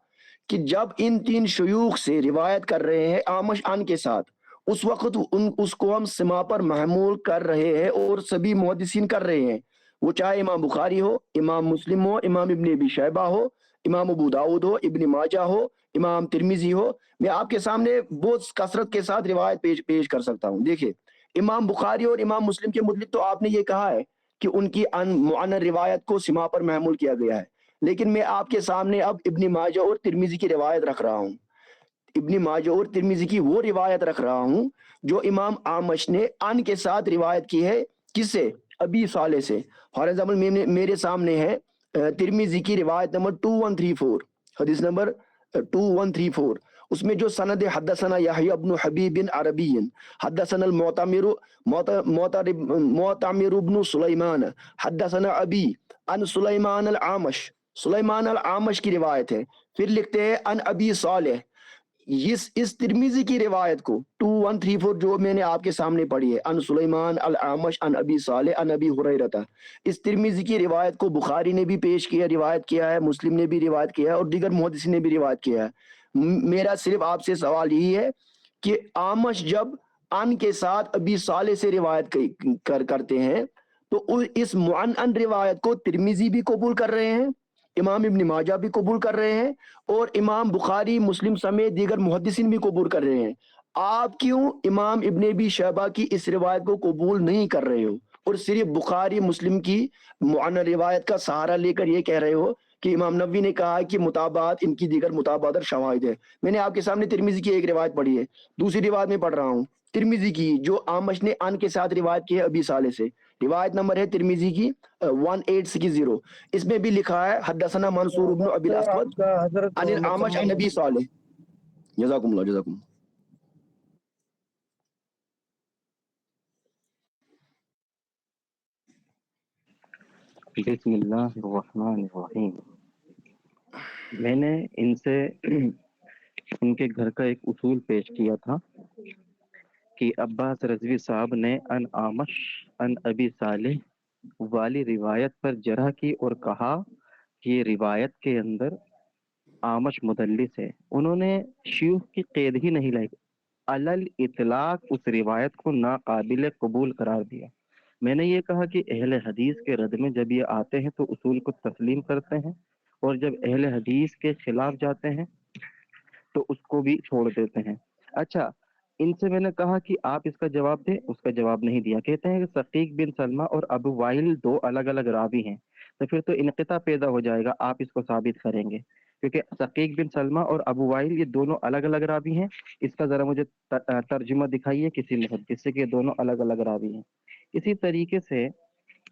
کہ جب ان تین شیوخ سے روایت کر رہے ہیں آمش ان کے ساتھ، اس وقت اس کو ہم سما پر محمول کر رہے ہیں، اور سبھی محدثین کر رہے ہیں، وہ چاہے امام بخاری ہو، امام مسلم ہو، امام ابن ابی شیبہ ہو، امام ابو داؤد ہو، ابن ماجہ ہو، امام ترمذی ہو۔ میں آپ کے سامنے بہت کثرت کے ساتھ روایت پیش کر سکتا ہوں۔ دیکھیں، امام بخاری اور امام مسلم کے متعلق تو آپ نے یہ کہا ہے کہ ان کی معنن روایت کو سما پر محمول کیا گیا ہے، لیکن میں آپ کے سامنے اب ابن ماجہ اور ترمذی کی روایت رکھ رہا ہوں، ابن ماجہ اور ترمذی کی وہ روایت رکھ رہا ہوں جو امام آمش نے ان کے ساتھ روایت کی ہے، کس سے؟ ابی صالح سے۔ فار ایگزامپل میرے سامنے ہے ترمذی کی روایت نمبر 2134، حدیث نمبر 2134، اس میں جو سند حدثنا یحییٰ بن حبیب بن عربی حدثنا معتمر بن سلیمان حدثنا ابی ان سلیمان العامش، سلیمان العامش کی روایت ہے۔ پھر لکھتے ہیں ان ابی صالح۔ اس ترمذی کی روایت کو 2134 جو میں نے آپ کے سامنے پڑھی ہے، ان سلیمان العامش ان ابی صالح ان ابی ہریرہ، اس ترمذی کی روایت کو بخاری نے بھی پیش کیا، روایت کیا ہے، مسلم نے بھی روایت کیا ہے، اور دیگر محدثین نے بھی روایت کیا ہے۔ میرا صرف آپ سے سوال یہی ہے کہ آمش جب ان کے ساتھ ابی صالح سے روایت کرتے ہیں تو اس معنن روایت کو ترمذی بھی قبول کر رہے ہیں، امام ابن ماجہ بھی قبول کر رہے ہیں، اور امام بخاری مسلم سمیت دیگر محدثین بھی قبول کر رہے ہیں۔ آپ کیوں امام ابن ابی شیبہ کی اس روایت کو قبول نہیں کر رہے ہو، اور صرف بخاری مسلم کی معنن روایت کا سہارا لے کر یہ کہہ رہے ہو کہ امام نووی نے کہا ہے کہ مطابعات ان کی دیگر مطابعات اور شواہد ہے؟ میں نے آپ کے سامنے ترمذی کی ایک روایت پڑھی ہے، دوسری روایت میں پڑھ رہا ہوں ترمذی کی جو آمش نے ان کے ساتھ روایت کی ہے ابی صالح سے، روایت نمبر ہے ترمذی کی 1860، اس میں بھی لکھا ہے حدثنا منصور بن ابی وقت الاسود آپ کا حضرت عن العامش عن مکمل ابی صالح۔ جزاکم اللہ، جزاکم اللہ۔ بسم اللہ الرحمن الرحیم۔ میں نے ان سے ان کے گھر کا ایک اصول پیش کیا تھا کہ عباس رضوی صاحب نے ان آمش ان ابی صالح والی روایت پر جرح کی اور کہا کہ یہ روایت کے اندر آمش مدلس ہے۔ انہوں نے شیوخ کی قید ہی نہیں لائی، علل اطلاق اس روایت کو ناقابل قبول قرار دیا۔ میں نے یہ کہا کہ اہل حدیث کے رد میں جب یہ آتے ہیں تو اصول کو تسلیم کرتے ہیں، اور جب اہل حدیث کے خلاف جاتے ہیں تو اس کو بھی چھوڑ دیتے ہیں۔ اچھا، ان سے میں نے کہا کہ آپ اس کا جواب دیں، اس کا جواب نہیں دیا۔ کہتے ہیں کہ ثقیق بن سلمہ اور ابو وائل دو الگ الگ راوی ہیں، تو پھر تو انقطاع پیدا ہو جائے گا، آپ اس کو ثابت کریں گے؟ کیونکہ ثقیق بن سلمہ اور ابو وائل یہ دونوں الگ الگ راوی ہیں۔ اس کا ذرا مجھے ترجمہ دکھائیے کسی محدث سے کہ یہ دونوں الگ الگ راوی ہیں۔ اسی طریقے سے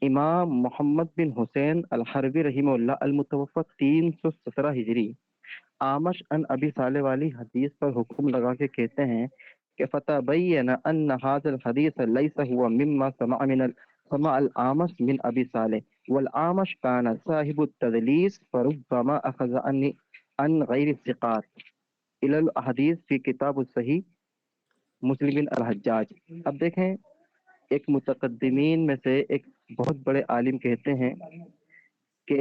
امام محمد بن حسین الحربی رحمہ اللہ المتوفی 317 ہجری آمش ان ابی صالح والی حدیث پر حکم لگا کے کہتے ہیں کہ فتبین ان هذا الحديث ليس هو مما سمع الآمش من ابی صالح والآمش كان صاحب التدلیس فربما اخذ عن غیر الثقات الى الحدیث فی کتاب الصحیح مسلم بن الحجاج۔ اب دیکھیں، ایک متقدمین میں سے ایک بہت بڑے عالم کہتے ہیں کہ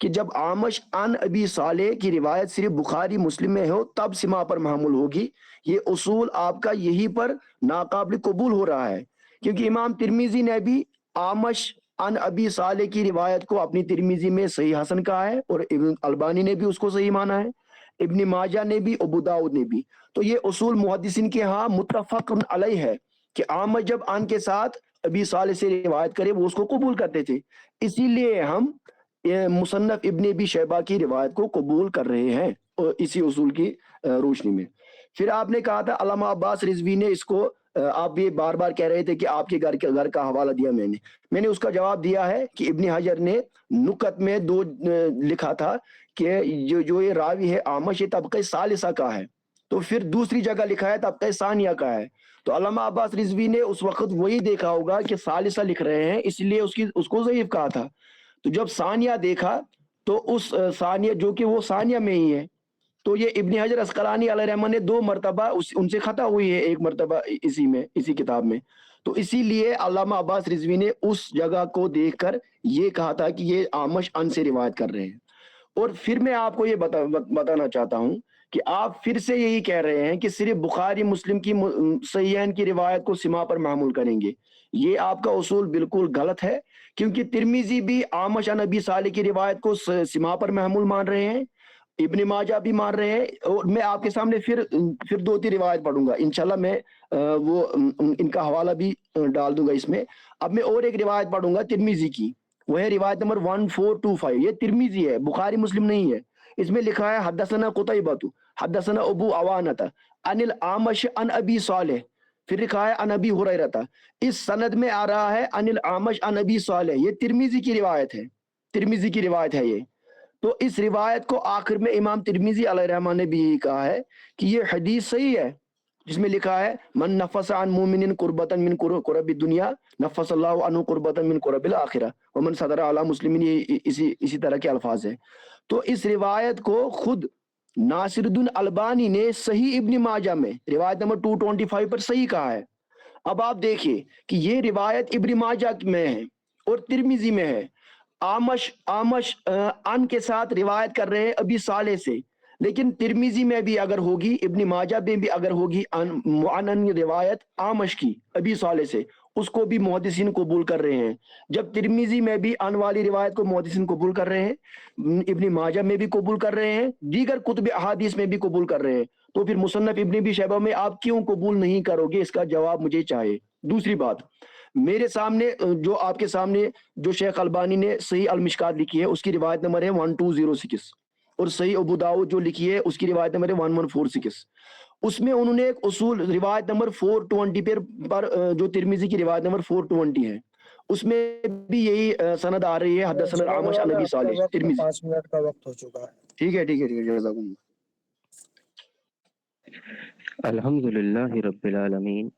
کہ جب آمش عن ابی صالح کی روایت صرف بخاری مسلم میں ہو تب سما پر محمول ہوگی. یہ اصول آپ کا یہی پر ناقابل قبول ہو رہا ہے، کیونکہ امام ترمذی نے بھی آمش عن ابی صالح کی روایت کو اپنی ترمذی میں صحیح حسن کہا ہے، اور ابن البانی نے بھی اس کو صحیح مانا ہے، ابن ماجہ نے بھی، ابو داؤد نے بھی. تو یہ اصول محدثین کے ہاں متفق علیہ ہے کہ آمش جب عن کے ساتھ ابی صالح سے روایت کرے وہ اس کو قبول کرتے تھے. اسی لیے ہم مصنف ابن ابی شیبہ کی روایت کو قبول کر رہے ہیں اسی اصول کی روشنی میں. پھر آپ نے کہا تھا علامہ عباس رضوی نے اس کو، آپ یہ بار بار کہہ رہے تھے کہ آپ کے گھر کا حوالہ دیا. میں نے اس کا جواب دیا ہے کہ ابن حجر نے نکت میں 2 لکھا تھا کہ جو یہ راوی ہے آمش یہ طبقہ ثالثہ کا ہے، تو پھر دوسری جگہ لکھا ہے طبقہ ثانیہ کا ہے. تو علامہ عباس رضوی نے اس وقت وہی دیکھا ہوگا کہ ثالثہ لکھ رہے ہیں، اس لیے اس کو ضعیف کہا تھا. تو جب ثانیہ دیکھا تو اس ثانیہ جو کہ وہ ثانیہ میں ہی ہے، تو یہ ابن حجر عسقلانی علیہ رحمہ نے 2 مرتبہ ان سے خطا ہوئی ہے، ایک مرتبہ اسی کتاب میں. تو اسی لیے علامہ عباس رضوی نے اس جگہ کو دیکھ کر یہ کہا تھا کہ یہ آمش عن سے روایت کر رہے ہیں. اور پھر میں آپ کو یہ بتانا چاہتا ہوں کہ آپ پھر سے یہی کہہ رہے ہیں کہ صرف بخاری مسلم کی صحیحین کی روایت کو سما پر محمول کریں گے. یہ آپ کا اصول بالکل غلط ہے، کیونکہ ترمذی بھی آمش عن ابی صالح کی روایت کو سما پر محمول مان رہے ہیں، ابن ماجہ بھی مان رہے ہیں. اور میں آپ کے سامنے پھر 2-3 روایت پڑھوں گا انشاءاللہ، میں وہ ان کا حوالہ بھی ڈال دوں گا اس میں. اب میں اور ایک روایت پڑھوں گا ترمذی کی، وہ ہے روایت نمبر 1425. یہ ترمذی ہے، بخاری مسلم نہیں ہے. اس میں لکھا ہے حدثنا قتیبہ حدثنا ابو عوانۃ عن الاعمش عن ابی صالح، پھر لکھا ہے عن ابی ہریرہ. اس سند میں آ رہا ہے عن الاعمش عن ابی صالح، یہ ترمذی کی روایت ہے، ترمذی کی روایت ہے یہ. تو اس روایت کو آخر میں امام ترمذی علیہ الرحمہ نے بھی یہی کہا ہے کہ یہ حدیث صحیح ہے، جس میں لکھا ہے من نفس عن مومن قربتا من قرب الدنیا نفس اللہ عنہ قربتا من قرب الاخرہ ومن صدر علی مسلمین، اسی طرح کے الفاظ ہیں. تو اس روایت کو خود ناصر الدین البانی نے صحیح ابن ماجہ میں روایت نمبر 225 پر صحیح کہا ہے. اب آپ دیکھیے کہ یہ روایت ابن ماجہ میں ہے اور ترمذی میں ہے. آمش ان کے ساتھ روایت کر رہے ہیں ابی صالح سے، لیکن ترمذی میں بھی اگر ہوگی، ابن ماجہ میں بھی اگر ہوگی معن روایت آمش کی ابی صالح سے، اس کو بھی محدثین قبول کر رہے ہیں. جب ترمذی میں بھی ان والی روایت کو محدثین قبول کر رہے ہیں، ابن ماجہ میں بھی قبول کر رہے ہیں، دیگر کتب احادیث میں بھی قبول کر رہے ہیں، تو پھر مصنف ابن ابی شیبہ میں آپ کیوں قبول نہیں کرو گے؟ اس کا جواب مجھے چاہیے. دوسری بات، میرے سامنے جو آپ کے سامنے جو شیخ البانی نے صحیح المشکات لکھی ہے اس کی روایت نمبر ہے 1206، اور صحیح ابو داؤد جو لکھی ہے اس کی روایت نمبر ہے 1146. اس میں انہوں نے ایک اصول روایت نمبر 420 پر جو ترمذی کی روایت نمبر 420 ہے، اس میں بھی یہی سند آ رہی ہے حدثنا الاعمش عن ابی صالح ترمذی. 5 منٹ کا وقت ہو چکا ہے. ٹھیک ہے جزاکم اللہ. الحمدللہ رب العالمین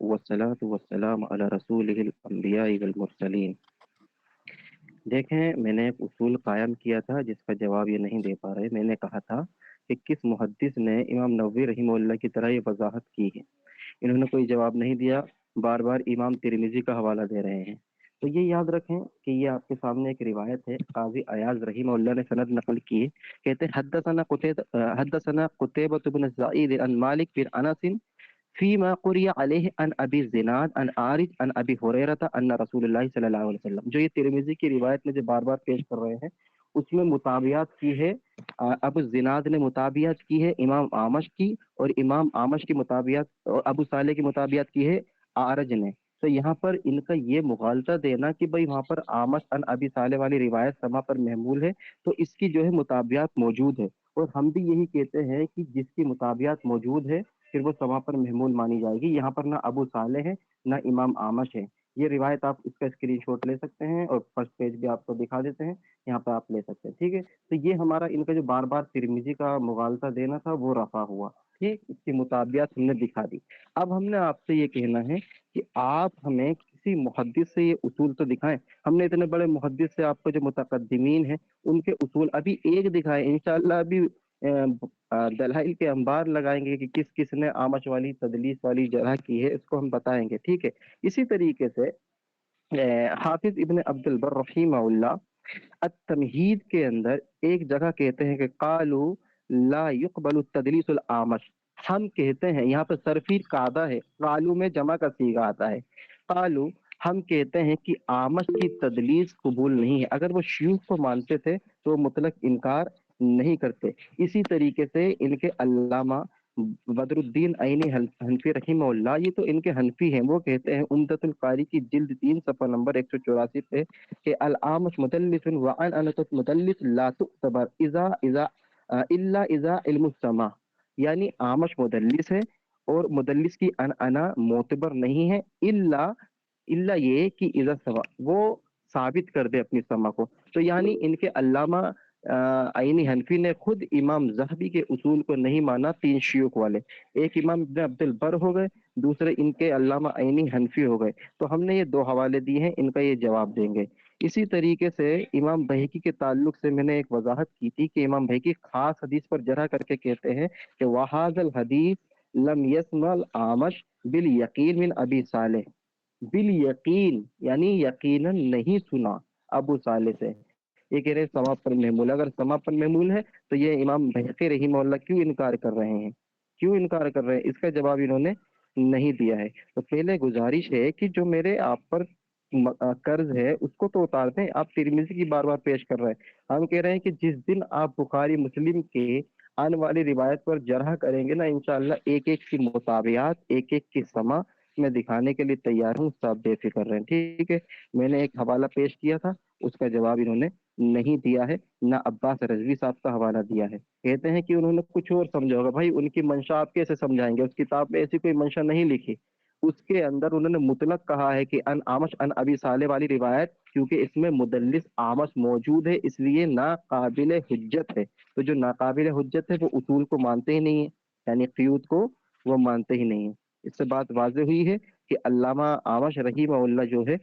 والصلاة والسلام علی رسولہ الانبیاء والمرسلین. دیکھیں، میں نے ایک اصول قائم کیا تھا جس کا جواب یہ نہیں دے پا رہے. میں نے کہا تھا کہ کس محدث نے امام نووی رحمہ اللہ کی طرح یہ وضاحت کی ہے. انہوں نے کوئی جواب نہیں دیا، بار بار امام ترمذی کا حوالہ دے رہے ہیں. تو یہ یاد رکھیں کہ یہ آپ کے سامنے ایک روایت ہے، قاضی ایاز رحمہ اللہ نے سند نقل کی ہے. کہتے ہیں حدثنا قتیبہ بن سعید عن مالک بن انس فیما قری علیہ عن ابی الزناد عن عارج عن ابی ہریرہ ان رسول اللہ صلی اللہ علیہ وسلم. جو یہ ترمذی کی روایت میں جو بار بار پیش کر رہے ہیں اس میں مطابعات کی ہے، ابو الزناد نے مطابعات کی ہے امام آمش کی، اور امام آمش کی مطابعات اور ابو صالح کی مطابعات کی ہے عارج نے. تو یہاں پر ان کا یہ مغالطہ دینا کہ بھائی وہاں پر آمش عن ابی صالح والی روایت سما پر محمول ہے، تو اس کی جو ہے مطابعات موجود ہے، اور ہم بھی یہی کہتے ہیں کہ جس کی مطابعات موجود ہے پھر وہ سما پر محمول مانی جائے گی. یہاں پر نہ ابو صالح ہے نہ امام آمش ہے. یہ روایت آپ اس کا اسکرین شاٹ لے سکتے ہیں اور فرسٹ پیج بھی آپ کو دکھا دیتے ہیں، یہاں پہ آپ لے سکتے ہیں. ٹھیک ہے، تو یہ ہمارا ان کا جو بار بار ترمذی کا مغالطہ دینا تھا وہ رفع ہوا. ٹھیک، اس کی مطابعات ہم نے دکھا دی. اب ہم نے آپ سے یہ کہنا ہے کہ آپ ہمیں کسی محدث سے یہ اصول تو دکھائیں. ہم نے اتنے بڑے محدث سے آپ کو جو متقدمین ہیں ان کے اصول ابھی ایک دکھائے، انشاءاللہ ابھی دلائل کے انبار لگائیں گے کہ کس کس نے آمش والی تدلیس والی جرح کی ہے، اس کو ہم بتائیں گے. ٹھیک ہے، اسی طریقے سے حافظ ابن عبد البر رحمہ اللہ التمہید کے اندر ایک جگہ کہتے ہیں کہ قالو لا يقبل التدلیس العامش، ہم کہتے ہیں، یہاں پہ صرفی قاعدہ ہے، قالو میں جمع کا صیغہ آتا ہے، قالو ہم کہتے ہیں کہ آمش کی تدلیس قبول نہیں ہے۔ اگر وہ شیوخ کو مانتے تھے تو وہ مطلق انکار نہیں کرتے۔ اسی طریقے سے ان کے علامہ بدر الدین عینی حنفی رحمہ اللہ، یہ تو ان کے حنفی ہیں، وہ کہتے ہیں عمدۃ القاری کی جلد 3 صفحہ نمبر 184 پہ کہ العامش مدلس وعن انت مدلس لا تعتبر اذا الا اذا علم السماع، یعنی آمش مدلس ہے اور مدلس کی انا معتبر نہیں ہے الا یہ کہ اذا سما، وہ ثابت کر دے اپنی سما کو۔ تو یعنی ان کے علامہ عینی حنفی نے خود امام ذہبی کے اصول کو نہیں مانا، 3 شیوخ والے، ایک امام ابن عبد البر ہو گئے، دوسرے ان کے علامہ عینی حنفی ہو گئے۔ تو ہم نے یہ 2 حوالے دیے ہیں، ان کا یہ جواب دیں گے۔ اسی طریقے سے امام بہقی کے تعلق سے میں نے ایک وضاحت کی تھی کہ امام بہقی خاص حدیث پر جرح کر کے کہتے ہیں کہ وَهَذَا الْحَدِيث لَمْ يَسْمَعْ الْأَعْمَشُ بِالْيَقِينِ مِنْ أَبِي صالح، بالیقین یعنی یقیناً نہیں سنا ابو صالح سے۔ یہ کہہ رہے سما پر محمول، اگر سما پر محمول ہے تو یہ امام بہقی رحمہ اللہ کیوں انکار کر رہے ہیں، کیوں انکار کر رہے ہیں؟ اس کا جواب انہوں نے نہیں دیا ہے۔ تو پہلے گزارش ہے کہ جو میرے آپ پر قرض ہے اس کو تو اتار دیں، آپ ترمذی کی بار بار پیش کر رہے ہیں۔ ہم کہہ رہے ہیں کہ جس دن آپ بخاری مسلم کے آنے والی روایت پر جرح کریں گے نا، انشاءاللہ ایک ایک کی مطابعات، ایک ایک کی سما میں دکھانے کے لیے تیار ہوں، صاحب بے فکر رہیں، ٹھیک ہے۔ میں نے ایک حوالہ پیش کیا تھا، اس کا جواب انہوں نے نہیں دیا ہے، نہ عباس رضوی صاحب کا حوالہ دیا ہے۔ کہتے ہیں کہ انہوں نے کچھ اور سمجھا ہوگا۔ بھائی ان کی منشا آپ کیسے سمجھائیں گے؟ اس کتاب میں ایسی کوئی منشا نہیں لکھی، اس کے اندر انہوں نے مطلق کہا ہے کہ ان آمش ان ابی صالح والی روایت، کیونکہ اس میں مدلس آمش موجود ہے اس لیے ناقابل حجت ہے۔ تو جو ناقابل حجت ہے وہ اصول کو مانتے ہی نہیں ہے، یعنی قیود کو وہ مانتے ہی نہیں ہے۔ اس سے بات واضح ہوئی ہے کہ علامہ آمش رحمہ اللہ جو ہے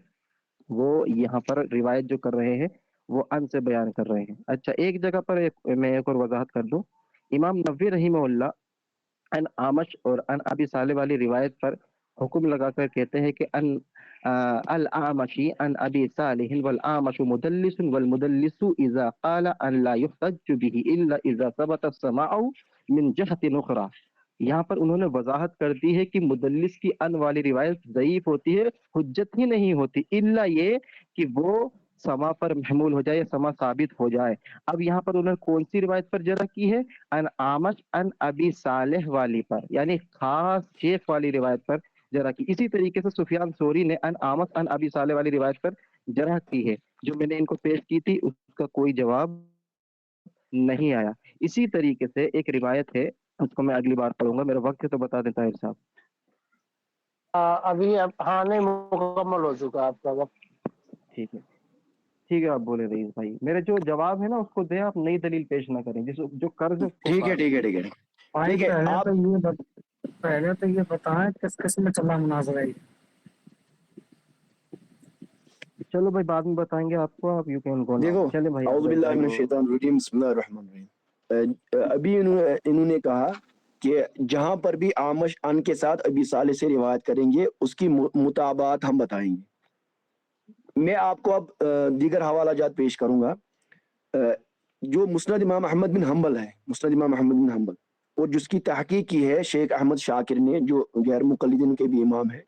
وہ یہاں پر روایت جو کر رہے ہیں وہ ان سے بیان کر رہے ہیں۔ اچھا، ایک جگہ پر میں ایک اور وضاحت کر دوں، امام نووی رحمہ اللہ ان آمش اور ان ابی صالح والی روایت پر حکم لگا کر کہتے ہیں کہ ان الاعمشی ان ابی صالح والآمش مدلس والمدلس اذا قال ان لا يحتج به الا اذا ثبت السماع من جهة اخرى۔ یہاں پر انہوں نے وضاحت کر دی ہے کہ مدلس کی ان والی روایت ضعیف ہوتی ہے، حجت ہی نہیں ہوتی، الا یہ کہ وہ سما پر محمول ہو جائے یا سما ثابت ہو جائے۔ اب یہاں پر انہوں نے کون سی روایت پر جرح کی ہے؟ ان آمش ان ابی صالح والی پر، یعنی خاص شیخ والی روایت پر جرح کی۔ اسی طریقے سے سفیان ثوری نے ان آمش ان ابی صالح والی روایت پر جرح کی ہے، جو میں نے ان کو پیش کی تھی، اس کا کوئی جواب نہیں آیا۔ اسی طریقے سے ایک روایت ہے، اس کو میں اگلی بار پڑھوں گا، میرا وقت ہے تو بتا دیتا ہے صاحب۔ ابھی ہاں نہیں مکمل ہو چکا آپ کا وقت۔ ٹھیک ہے، ٹھیک ہے، آپ بولے رئیس بھائی، میرے جو جواب ہے نا اس کو دیں، آپ نئی دلیل پیش نہ کریں، جس جو قرض ہے اس کو ٹھیک ہے ٹھیک ہے ٹھیک ہے بھائی ٹھیک ہے۔ آپ پہلے تو یہ بتائیں کس قسم میں چلا مناظرہ ہے؟ چلو بھائی بعد میں بتائیں گے آپ کو، آپ یو کین گو ناؤ۔ دیکھو، چلے بھائی اعوذ باللہ من الشیطان الرجیم، بسم اللہ الرحمن الرحیم۔ ابھی انہوں نے کہا کہ جہاں پر بھی آمش ان کے ساتھ ابی صالح سے روایت کریں گے اس کی مطابعات ہم بتائیں گے۔ میں آپ کو اب دیگر حوالہ جات پیش کروں گا۔ جو مسند امام احمد بن حنبل ہے، مسند امام احمد بن حنبل، اور جس کی تحقیق کی ہے شیخ احمد شاکر نے، جو غیر مقلدین کے بھی امام ہے،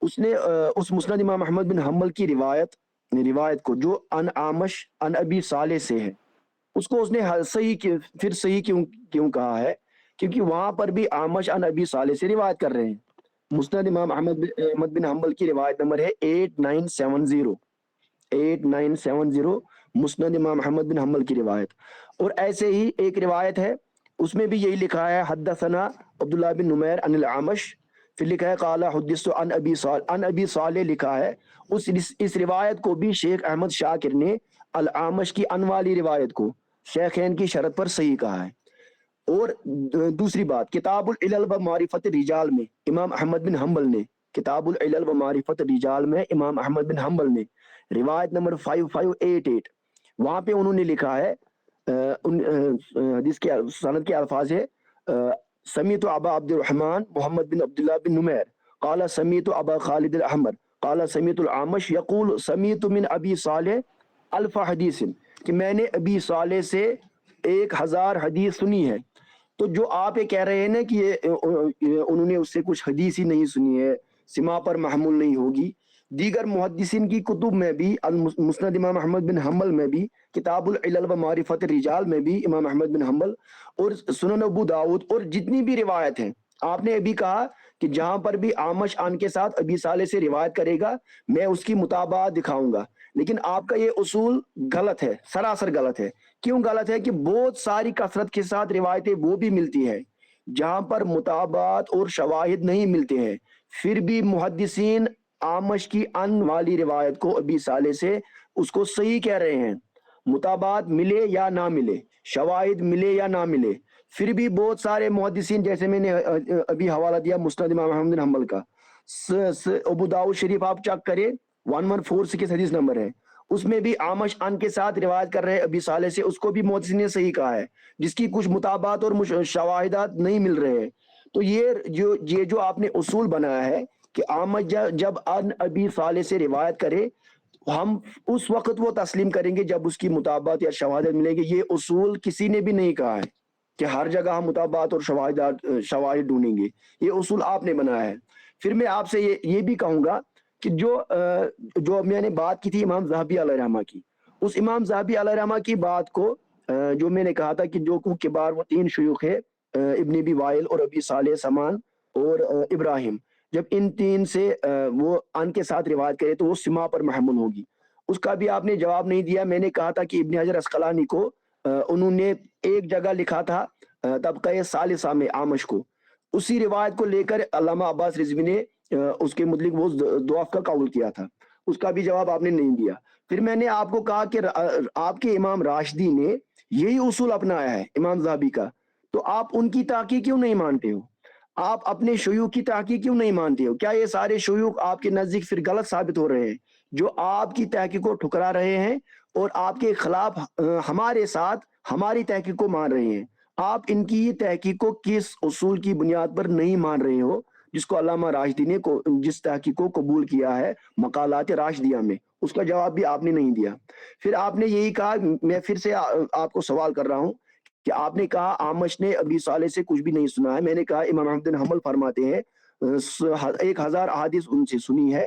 اس نے اس مسند امام احمد بن حنبل کی روایت کو جو ان آمش ان ابی صالح سے ہے، اس کو اس نے صحیح پھر صحیح کیوں کہا ہے؟ کیونکہ وہاں پر بھی آمش ان ابی صالح سے روایت کر رہے ہیں۔ مسند امام احمد بن حنبل کی روایت نمبر ہے 8970 مسند امام احمد بن حنبل کی روایت۔ اور ایسے ہی ایک روایت ہے، اس میں بھی یہی لکھا ہے حدثنا عبداللہ بن نمیر عن العامش، پھر لکھا ہے قال حدثت عن ابی صالح لکھا ہے۔ اس روایت کو بھی شیخ احمد شاکر نے العامش کی ان والی روایت کو شیخین کی شرط پر صحیح کہا ہے۔ اور دوسری بات، کتاب العلل و معرفت الرجال میں امام احمد بن حنبل نے، کتاب العلل و معرفت الرجال میں امام احمد بن حنبل نے روایت نمبر 5588، وہاں پہ انہوں نے لکھا ہے، حدیث کے سند کے الفاظ ہے سمیت ابا عبد الرحمن محمد بن عبداللہ بن نمیر قال سمیت ابا خالد الاحمر قال سمیت العامش یقول سمیت من ابی صالح الف حدیث کہ میں نے ابی صالح سے 1000 حدیث سنی ہے. تو جو آپ یہ کہہ رہے ہیں نا کہ انہوں نے اس سے کچھ حدیث ہی نہیں سنی ہے, سما پر محمول نہیں ہوگی. دیگر محدثین کی کتب میں بھی, مسند امام احمد بن حنبل میں بھی, کتاب العلل و معرفت الرجال میں بھی امام احمد بن حنبل, اور سنن ابو داؤد, اور جتنی بھی روایت ہیں. آپ نے ابھی کہا کہ جہاں پر بھی آمش ان کے ساتھ ابی صالح سے روایت کرے گا میں اس کی مطابعت دکھاؤں گا, لیکن آپ کا یہ اصول غلط ہے, سراسر غلط ہے. کیوں غلط ہے؟ کہ بہت ساری کثرت کے ساتھ روایتیں وہ بھی ملتی ہیں جہاں پر مطابعت اور شواہد نہیں ملتے ہیں, پھر بھی محدثین آمش کی ان والی روایت کو ابی صالح سے اس کو صحیح کہہ رہے ہیں. مطابعت ملے یا نہ ملے, شواہد ملے یا نہ ملے, پھر بھی بہت سارے محدثین, جیسے میں نے ابھی حوالہ دیا مسند امام احمد بن حنبل کا, ابو داؤد شریف آپ چیک کریں 1146 حدیث نمبر ہے, اس میں بھی آمش ان کے ساتھ روایت کر رہے ہیں ابی صالح سے, اس کو بھی محدثین نے صحیح کہا ہے, جس کی کچھ مطابعات اور شواہدات نہیں مل رہے ہیں. تو یہ جو آپ نے اصول بنایا ہے کہ آمش جب ان ابی صالح سے روایت کرے ہم اس وقت وہ تسلیم کریں گے جب اس کی مطابعت یا شواہد ملیں گے. یہ اصول کسی نے بھی نہیں کہا ہے کہ ہر جگہ ہم مطابعت اور شواہد ڈھونڈیں گے, یہ اصول آپ نے بنایا ہے. پھر میں آپ سے یہ بھی کہوں گا کہ جو میں نے بات کی تھی امام ذہبی علیہ رحمہ کی, اس امام ذہبی علیہ رحمہ کی بات کو جو میں نے کہا تھا کہ جو کبار وہ 3 شیوخ ہے, ابن ابی وائل اور ابی صالح سمان اور ابراہیم, جب ان 3 سے وہ ان کے ساتھ روایت کرے تو وہ سما پر محمول ہوگی. اس کا بھی آپ نے جواب نہیں دیا. میں نے کہا تھا کہ ابن حجر عسقلانی کو انہوں نے ایک جگہ لکھا تھا طبقہ ثالثہ میں آمش کو, اسی روایت کو لے کر علامہ عباس رضوی نے اس کے متعلق وہ ضعف کا قول کیا تھا, اس کا بھی جواب آپ نے نہیں دیا. پھر میں نے آپ کو کہا کہ آپ کے امام راشدی نے یہی اصول اپنایا ہے امام ذہبی کا, تو آپ ان کی تحقیق کیوں نہیں مانتے ہو؟ آپ اپنے شیوخ کی تحقیق کیوں نہیں مانتے ہو؟ کیا یہ سارے شیوخ آپ کے نزدیک پھر غلط ثابت ہو رہے ہیں جو آپ کی تحقیق کو ٹھکرا رہے ہیں اور آپ کے خلاف ہمارے ساتھ ہماری تحقیق کو مان رہے ہیں؟ آپ ان کی تحقیق کو کس اصول کی بنیاد پر نہیں مان رہے ہو جس کو علامہ راشدی نے جس تحقیق کو قبول کیا ہے مقالات راشدیہ میں؟ اس کا جواب بھی آپ نے نہیں دیا. پھر آپ نے یہی کہا, میں پھر سے آپ کو سوال کر رہا ہوں کہ آپ نے کہا آمش نے ابی صالح سے کچھ بھی نہیں سنا ہے. میں نے کہا امام احمد بن حنبل فرماتے ہیں 1000 احادیث ان سے سنی ہے,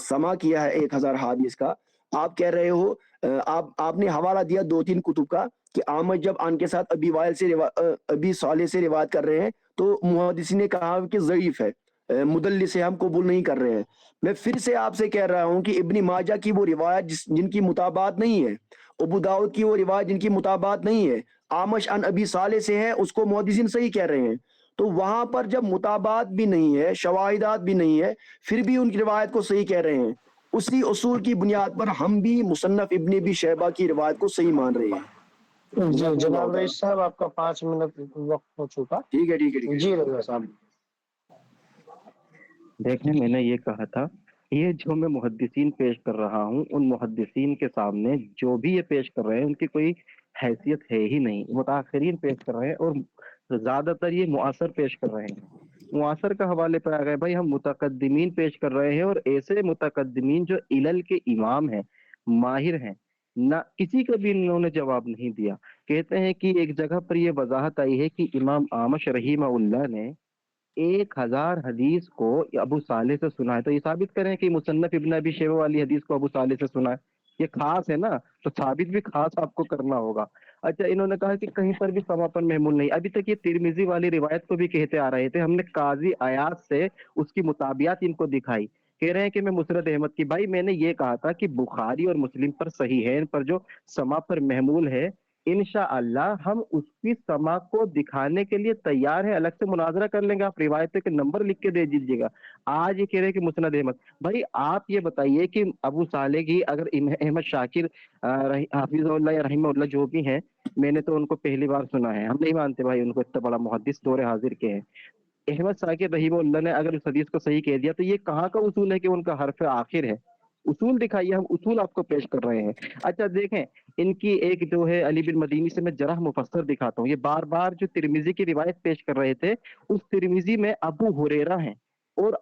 سما کیا ہے 1000 احادیث کا. آپ کہہ رہے ہو, آپ نے حوالہ دیا 2-3 کتب کا کہ آمش جب ان کے ساتھ ابی صالح سے روایت کر رہے ہیں تو محدثین نے کہا کہ ضعیف ہے, مدلس ہے, ہم قبول نہیں کر رہے ہیں. میں پھر سے آپ سے کہہ رہا ہوں کہ ابن ماجہ کی وہ روایت جن کی مطابعت نہیں ہے, ابو داؤد کی وہ روایت جن کی مطابعت نہیں ہے, آمش ان ابی صالح سے ہے, اس کو محدثین صحیح کہہ رہے ہیں. تو وہاں پر جب مطابعت بھی نہیں ہے, شواہدات بھی نہیں ہے, پھر بھی ان کی روایت کو صحیح کہہ رہے ہیں. اسی اصول کی بنیاد پر ہم بھی مصنف ابن ابی شیبہ کی روایت کو صحیح مان رہے ہیں. جی جناب رئیس صاحب, آپ کا 5 منٹ وقت ہو چکا. ٹھیک ہے ٹھیک ہے. جی رضا صاحب. دیکھیں میں نے یہ کہا تھا, یہ جو میں محدثین پیش کر رہا ہوں ان محدثین کے سامنے جو بھی یہ پیش کر رہے ہیں ان کی کوئی حیثیت ہے ہی نہیں. متاخرین پیش کر رہے ہیں اور زیادہ تر یہ معاصر پیش کر رہے ہیں. معاصر کا حوالے پہ آ گئے بھائی, ہم متقدمین پیش کر رہے ہیں اور ایسے متقدمین جو علل کے امام ہیں, ماہر ہیں, نہ کسی کا بھی انہوں نے جواب نہیں دیا. کہتے ہیں کہ ایک جگہ پر یہ وضاحت آئی ہے کہ امام اعمش رحمہ اللہ نے 1000 حدیث کو ابو صالح سے سنا ہے. تو یہ ثابت کریں کہ مصنف ابن ابی شیبہ والی حدیث کو ابو صالح سے سنا ہے, یہ خاص ہے نا, تو ثابت بھی خاص آپ کو کرنا ہوگا. اچھا, انہوں نے کہا کہ کہیں پر بھی سما پر محمول نہیں. ابھی تک یہ ترمذی والی روایت کو بھی کہتے آ رہے تھے, ہم نے قاضی عیاض سے اس کی مطابعات ان کو دکھائی. کہہ رہے ہیں کہ میں مسرد احمد کی, بھائی میں نے یہ کہا تھا کہ بخاری اور مسلم پر صحیح ہے, ان پر جو سما پر محمول ہے انشاءاللہ ہم اس کی سما کو دکھانے کے لیے تیار ہیں, الگ سے مناظرہ کر لیں گے. آپ روایتیں کے نمبر لکھ کے دے دیجیے گا. آج یہ کہہ رہے ہیں کہ مسند احمد. بھائی آپ یہ بتائیے کہ ابو صالح کی اگر احمد شاکر حافظ اللہ یا رحمہ اللہ جو بھی ہیں, میں نے تو ان کو پہلی بار سنا ہے, ہم نہیں مانتے بھائی ان کو اتنا بڑا محدث دور حاضر کے ہیں. احمد شاکر رحمہ اللہ نے اگر اس حدیث کو صحیح کہہ دیا تو یہ کہاں کا اصول ہے کہ ان کا حرف آخر ہے؟ اصول دکھائیے, ہم اصول آپ کو پیش کر رہے ہیں. اچھا دیکھیں, ان کی ایک جو ہے علی بن مدینی سے میں جرح مفسر دکھاتا ہوں. یہ بار بار جو ترمذی کی روایت پیش کر رہے تھے, اس ترمذی میں ابو ہریرہ ہیں, اور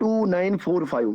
2945।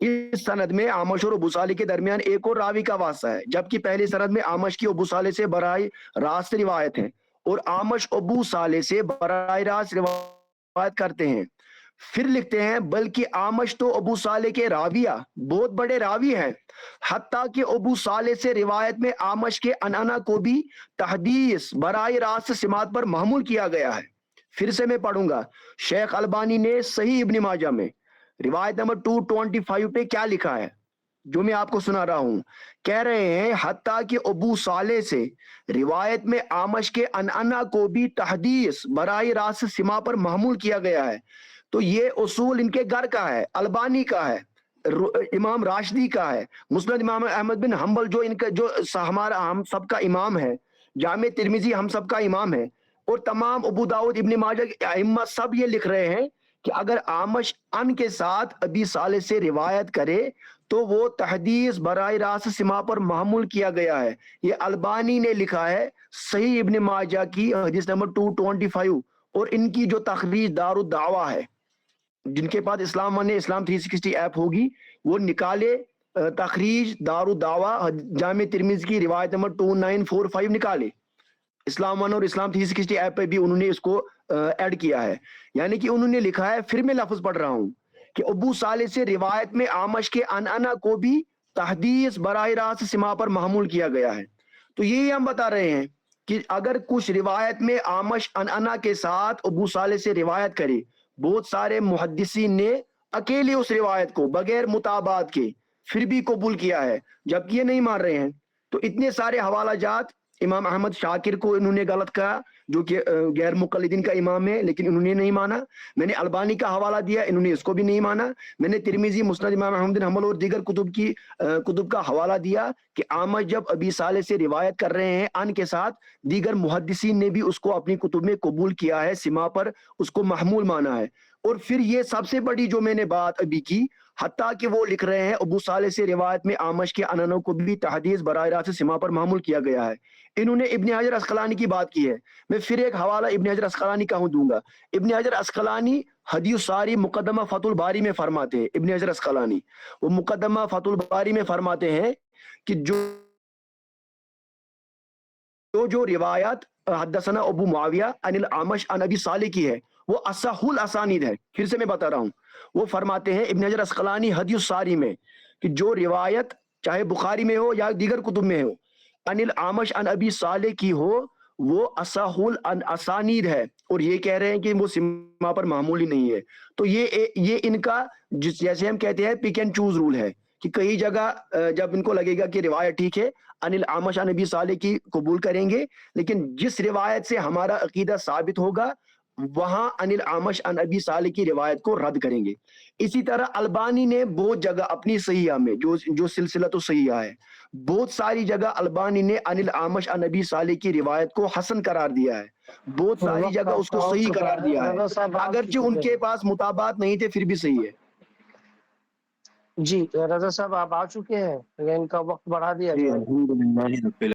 اس سند میں آمش اور ابو صالح کے درمیان ایک اور راوی کا واسطہ ہے، جبکہ پہلی سند میں آمش کی ابو صالح سے براہ راست روایت ہے اور آمش ابو صالح سے براہ راست روایت کرتے ہیں۔ پھر لکھتے ہیں بلکہ آمش تو ابو صالح کے راویہ بہت بڑے راوی ہیں، حتیٰ کہ ابو صالح سے روایت میں آمش کے عنعنہ کو بھی تحدیث براہ راست سماعت پر محمول کیا گیا ہے۔ پھر سے میں پڑھوں گا، شیخ البانی نے صحیح ابن ماجہ میں روایت نمبر 225 پہ کیا لکھا ہے جو میں آپ کو سنا رہا ہوں، کہہ رہے ہیں حتیٰ کہ ابو صالح سے روایت میں آمش کے عنعنہ کو بھی تحدیث براہ راست سماع پر محمول کیا گیا ہے۔ تو یہ اصول ان کے گھر کا ہے، البانی کا ہے، امام راشدی کا ہے، مسند امام احمد بن حنبل جو ان کا جو ہمارا ہم سب کا امام ہے، جامع ترمذی ہم سب کا امام ہے، اور تمام ابو داؤد ابن ماجہ کے ائمہ سب یہ لکھ رہے ہیں کہ اگر آمش ان کے ساتھ ابی صالح سے روایت کرے تو وہ تحدیث براہ راست سماع پر محمول کیا گیا ہے۔ یہ البانی نے لکھا ہے صحیح ابن ماجہ کی حدیث نمبر 225، اور ان کی جو تخریج دار الدعوہ ہے، جن کے پاس اسلام ون اسلام 360 ایپ ہوگی وہ نکالے تخریج دار الدعوہ جامع ترمذی کی روایت نمبر 2945 نکالے، اسلام ون اور اسلام 360 ایپ پہ بھی انہوں نے اس کو ایڈ کیا ہے۔ یعنی کہ انہوں نے لکھا ہے، پھر میں لفظ پڑھ رہا ہوں کہ ابو صالح سے روایت میں آمش کے عنعنہ کو بھی تحدیث براہ راست سماع پر محمول کیا گیا ہے۔ تو یہی ہم بتا رہے ہیں کہ اگر کچھ روایت میں آمش عنعنہ کے ساتھ ابو صالح سے روایت کرے، بہت سارے محدثین نے اکیلے اس روایت کو بغیر متابعت کے پھر بھی قبول کیا ہے، جبکہ یہ نہیں مان رہے ہیں۔ تو اتنے سارے حوالہ جات، امام احمد شاکر کو انہوں نے غلط کہا جو کہ غیر مقلدین کا امام ہے، لیکن انہوں نے نہیں مانا۔ میں نے البانی کا حوالہ دیا، انہوں نے اس کو بھی نہیں مانا۔ میں نے ترمذی، مسند امام احمد بن حنبل اور دیگر کتب کا حوالہ دیا کہ آمش جب ابی صالح سے روایت کر رہے ہیں ان کے ساتھ، دیگر محدثین نے بھی اس کو اپنی کتب میں قبول کیا ہے، سماع پر اس کو محمول مانا ہے۔ اور پھر یہ سب سے بڑی جو میں نے بات ابھی کی، حتیٰ کہ وہ لکھ رہے ہیں ابو صالح سے روایت میں آمش کے عنعنہ کو بھی تحدیث براہ راست سماع پر محمول کیا گیا ہے۔ انہوں نے ابن حجر عسقلانی کی بات کی ہے۔ میں پھر ایک حوالہ ابن حجر عسقلانی کا دوں گا۔ ابن حجر عسقلانی حدیث الصاری مقدمہ فتح الباری میں فرماتے ہیں، ابن حجر عسقلانی وہ مقدمہ فتح الباری میں فرماتے ہیں کہ جو روایت حدثنا ابو معاویہ عن الاعمش عن ابی صالح کی ہے وہ اصح الاسانید ہے۔ پھر سے میں بتا رہا ہوں، وہ فرماتے ہیں ابن حجر عسقلانی حدیث الصاری میں کہ جو روایت چاہے بخاری میں ہو یا دیگر کتب میں ہو عن الاعمش عن ابی صالح کی ہو وہ اصح الاسانید ہے، اور یہ کہہ رہے ہیں کہ وہ سماع پر معمولی نہیں ہے۔ تو یہ ان کا جیسے ہم کہتے ہیں پک اینڈ چوز رول ہے کہ کئی جگہ جب ان کو لگے گا کہ روایت ٹھیک ہے عن الاعمش عن ابی صالح کی قبول کریں گے، لیکن جس روایت سے ہمارا عقیدہ ثابت ہوگا وہاں عن الاعمش عن ابی صالح کی روایت کو رد کریں گے۔ اسی طرح البانی نے بہت جگہ اپنی صحیحہ میں جو سلسلہ صحیحہ ہے، بہت ساری جگہ البانی نے عن الاعمش عن ابی صالح کی روایت کو حسن قرار دیا ہے، بہت ساری جگہ اس کو صحیح قرار دیا ہے، اگرچہ ان کے پاس مطابعات نہیں تھے پھر بھی صحیح ہے۔ جی رضا صاحب آپ آ چکے ہیں، ان کا وقت بڑھا دیا جی جائے۔ الحمدللہ رب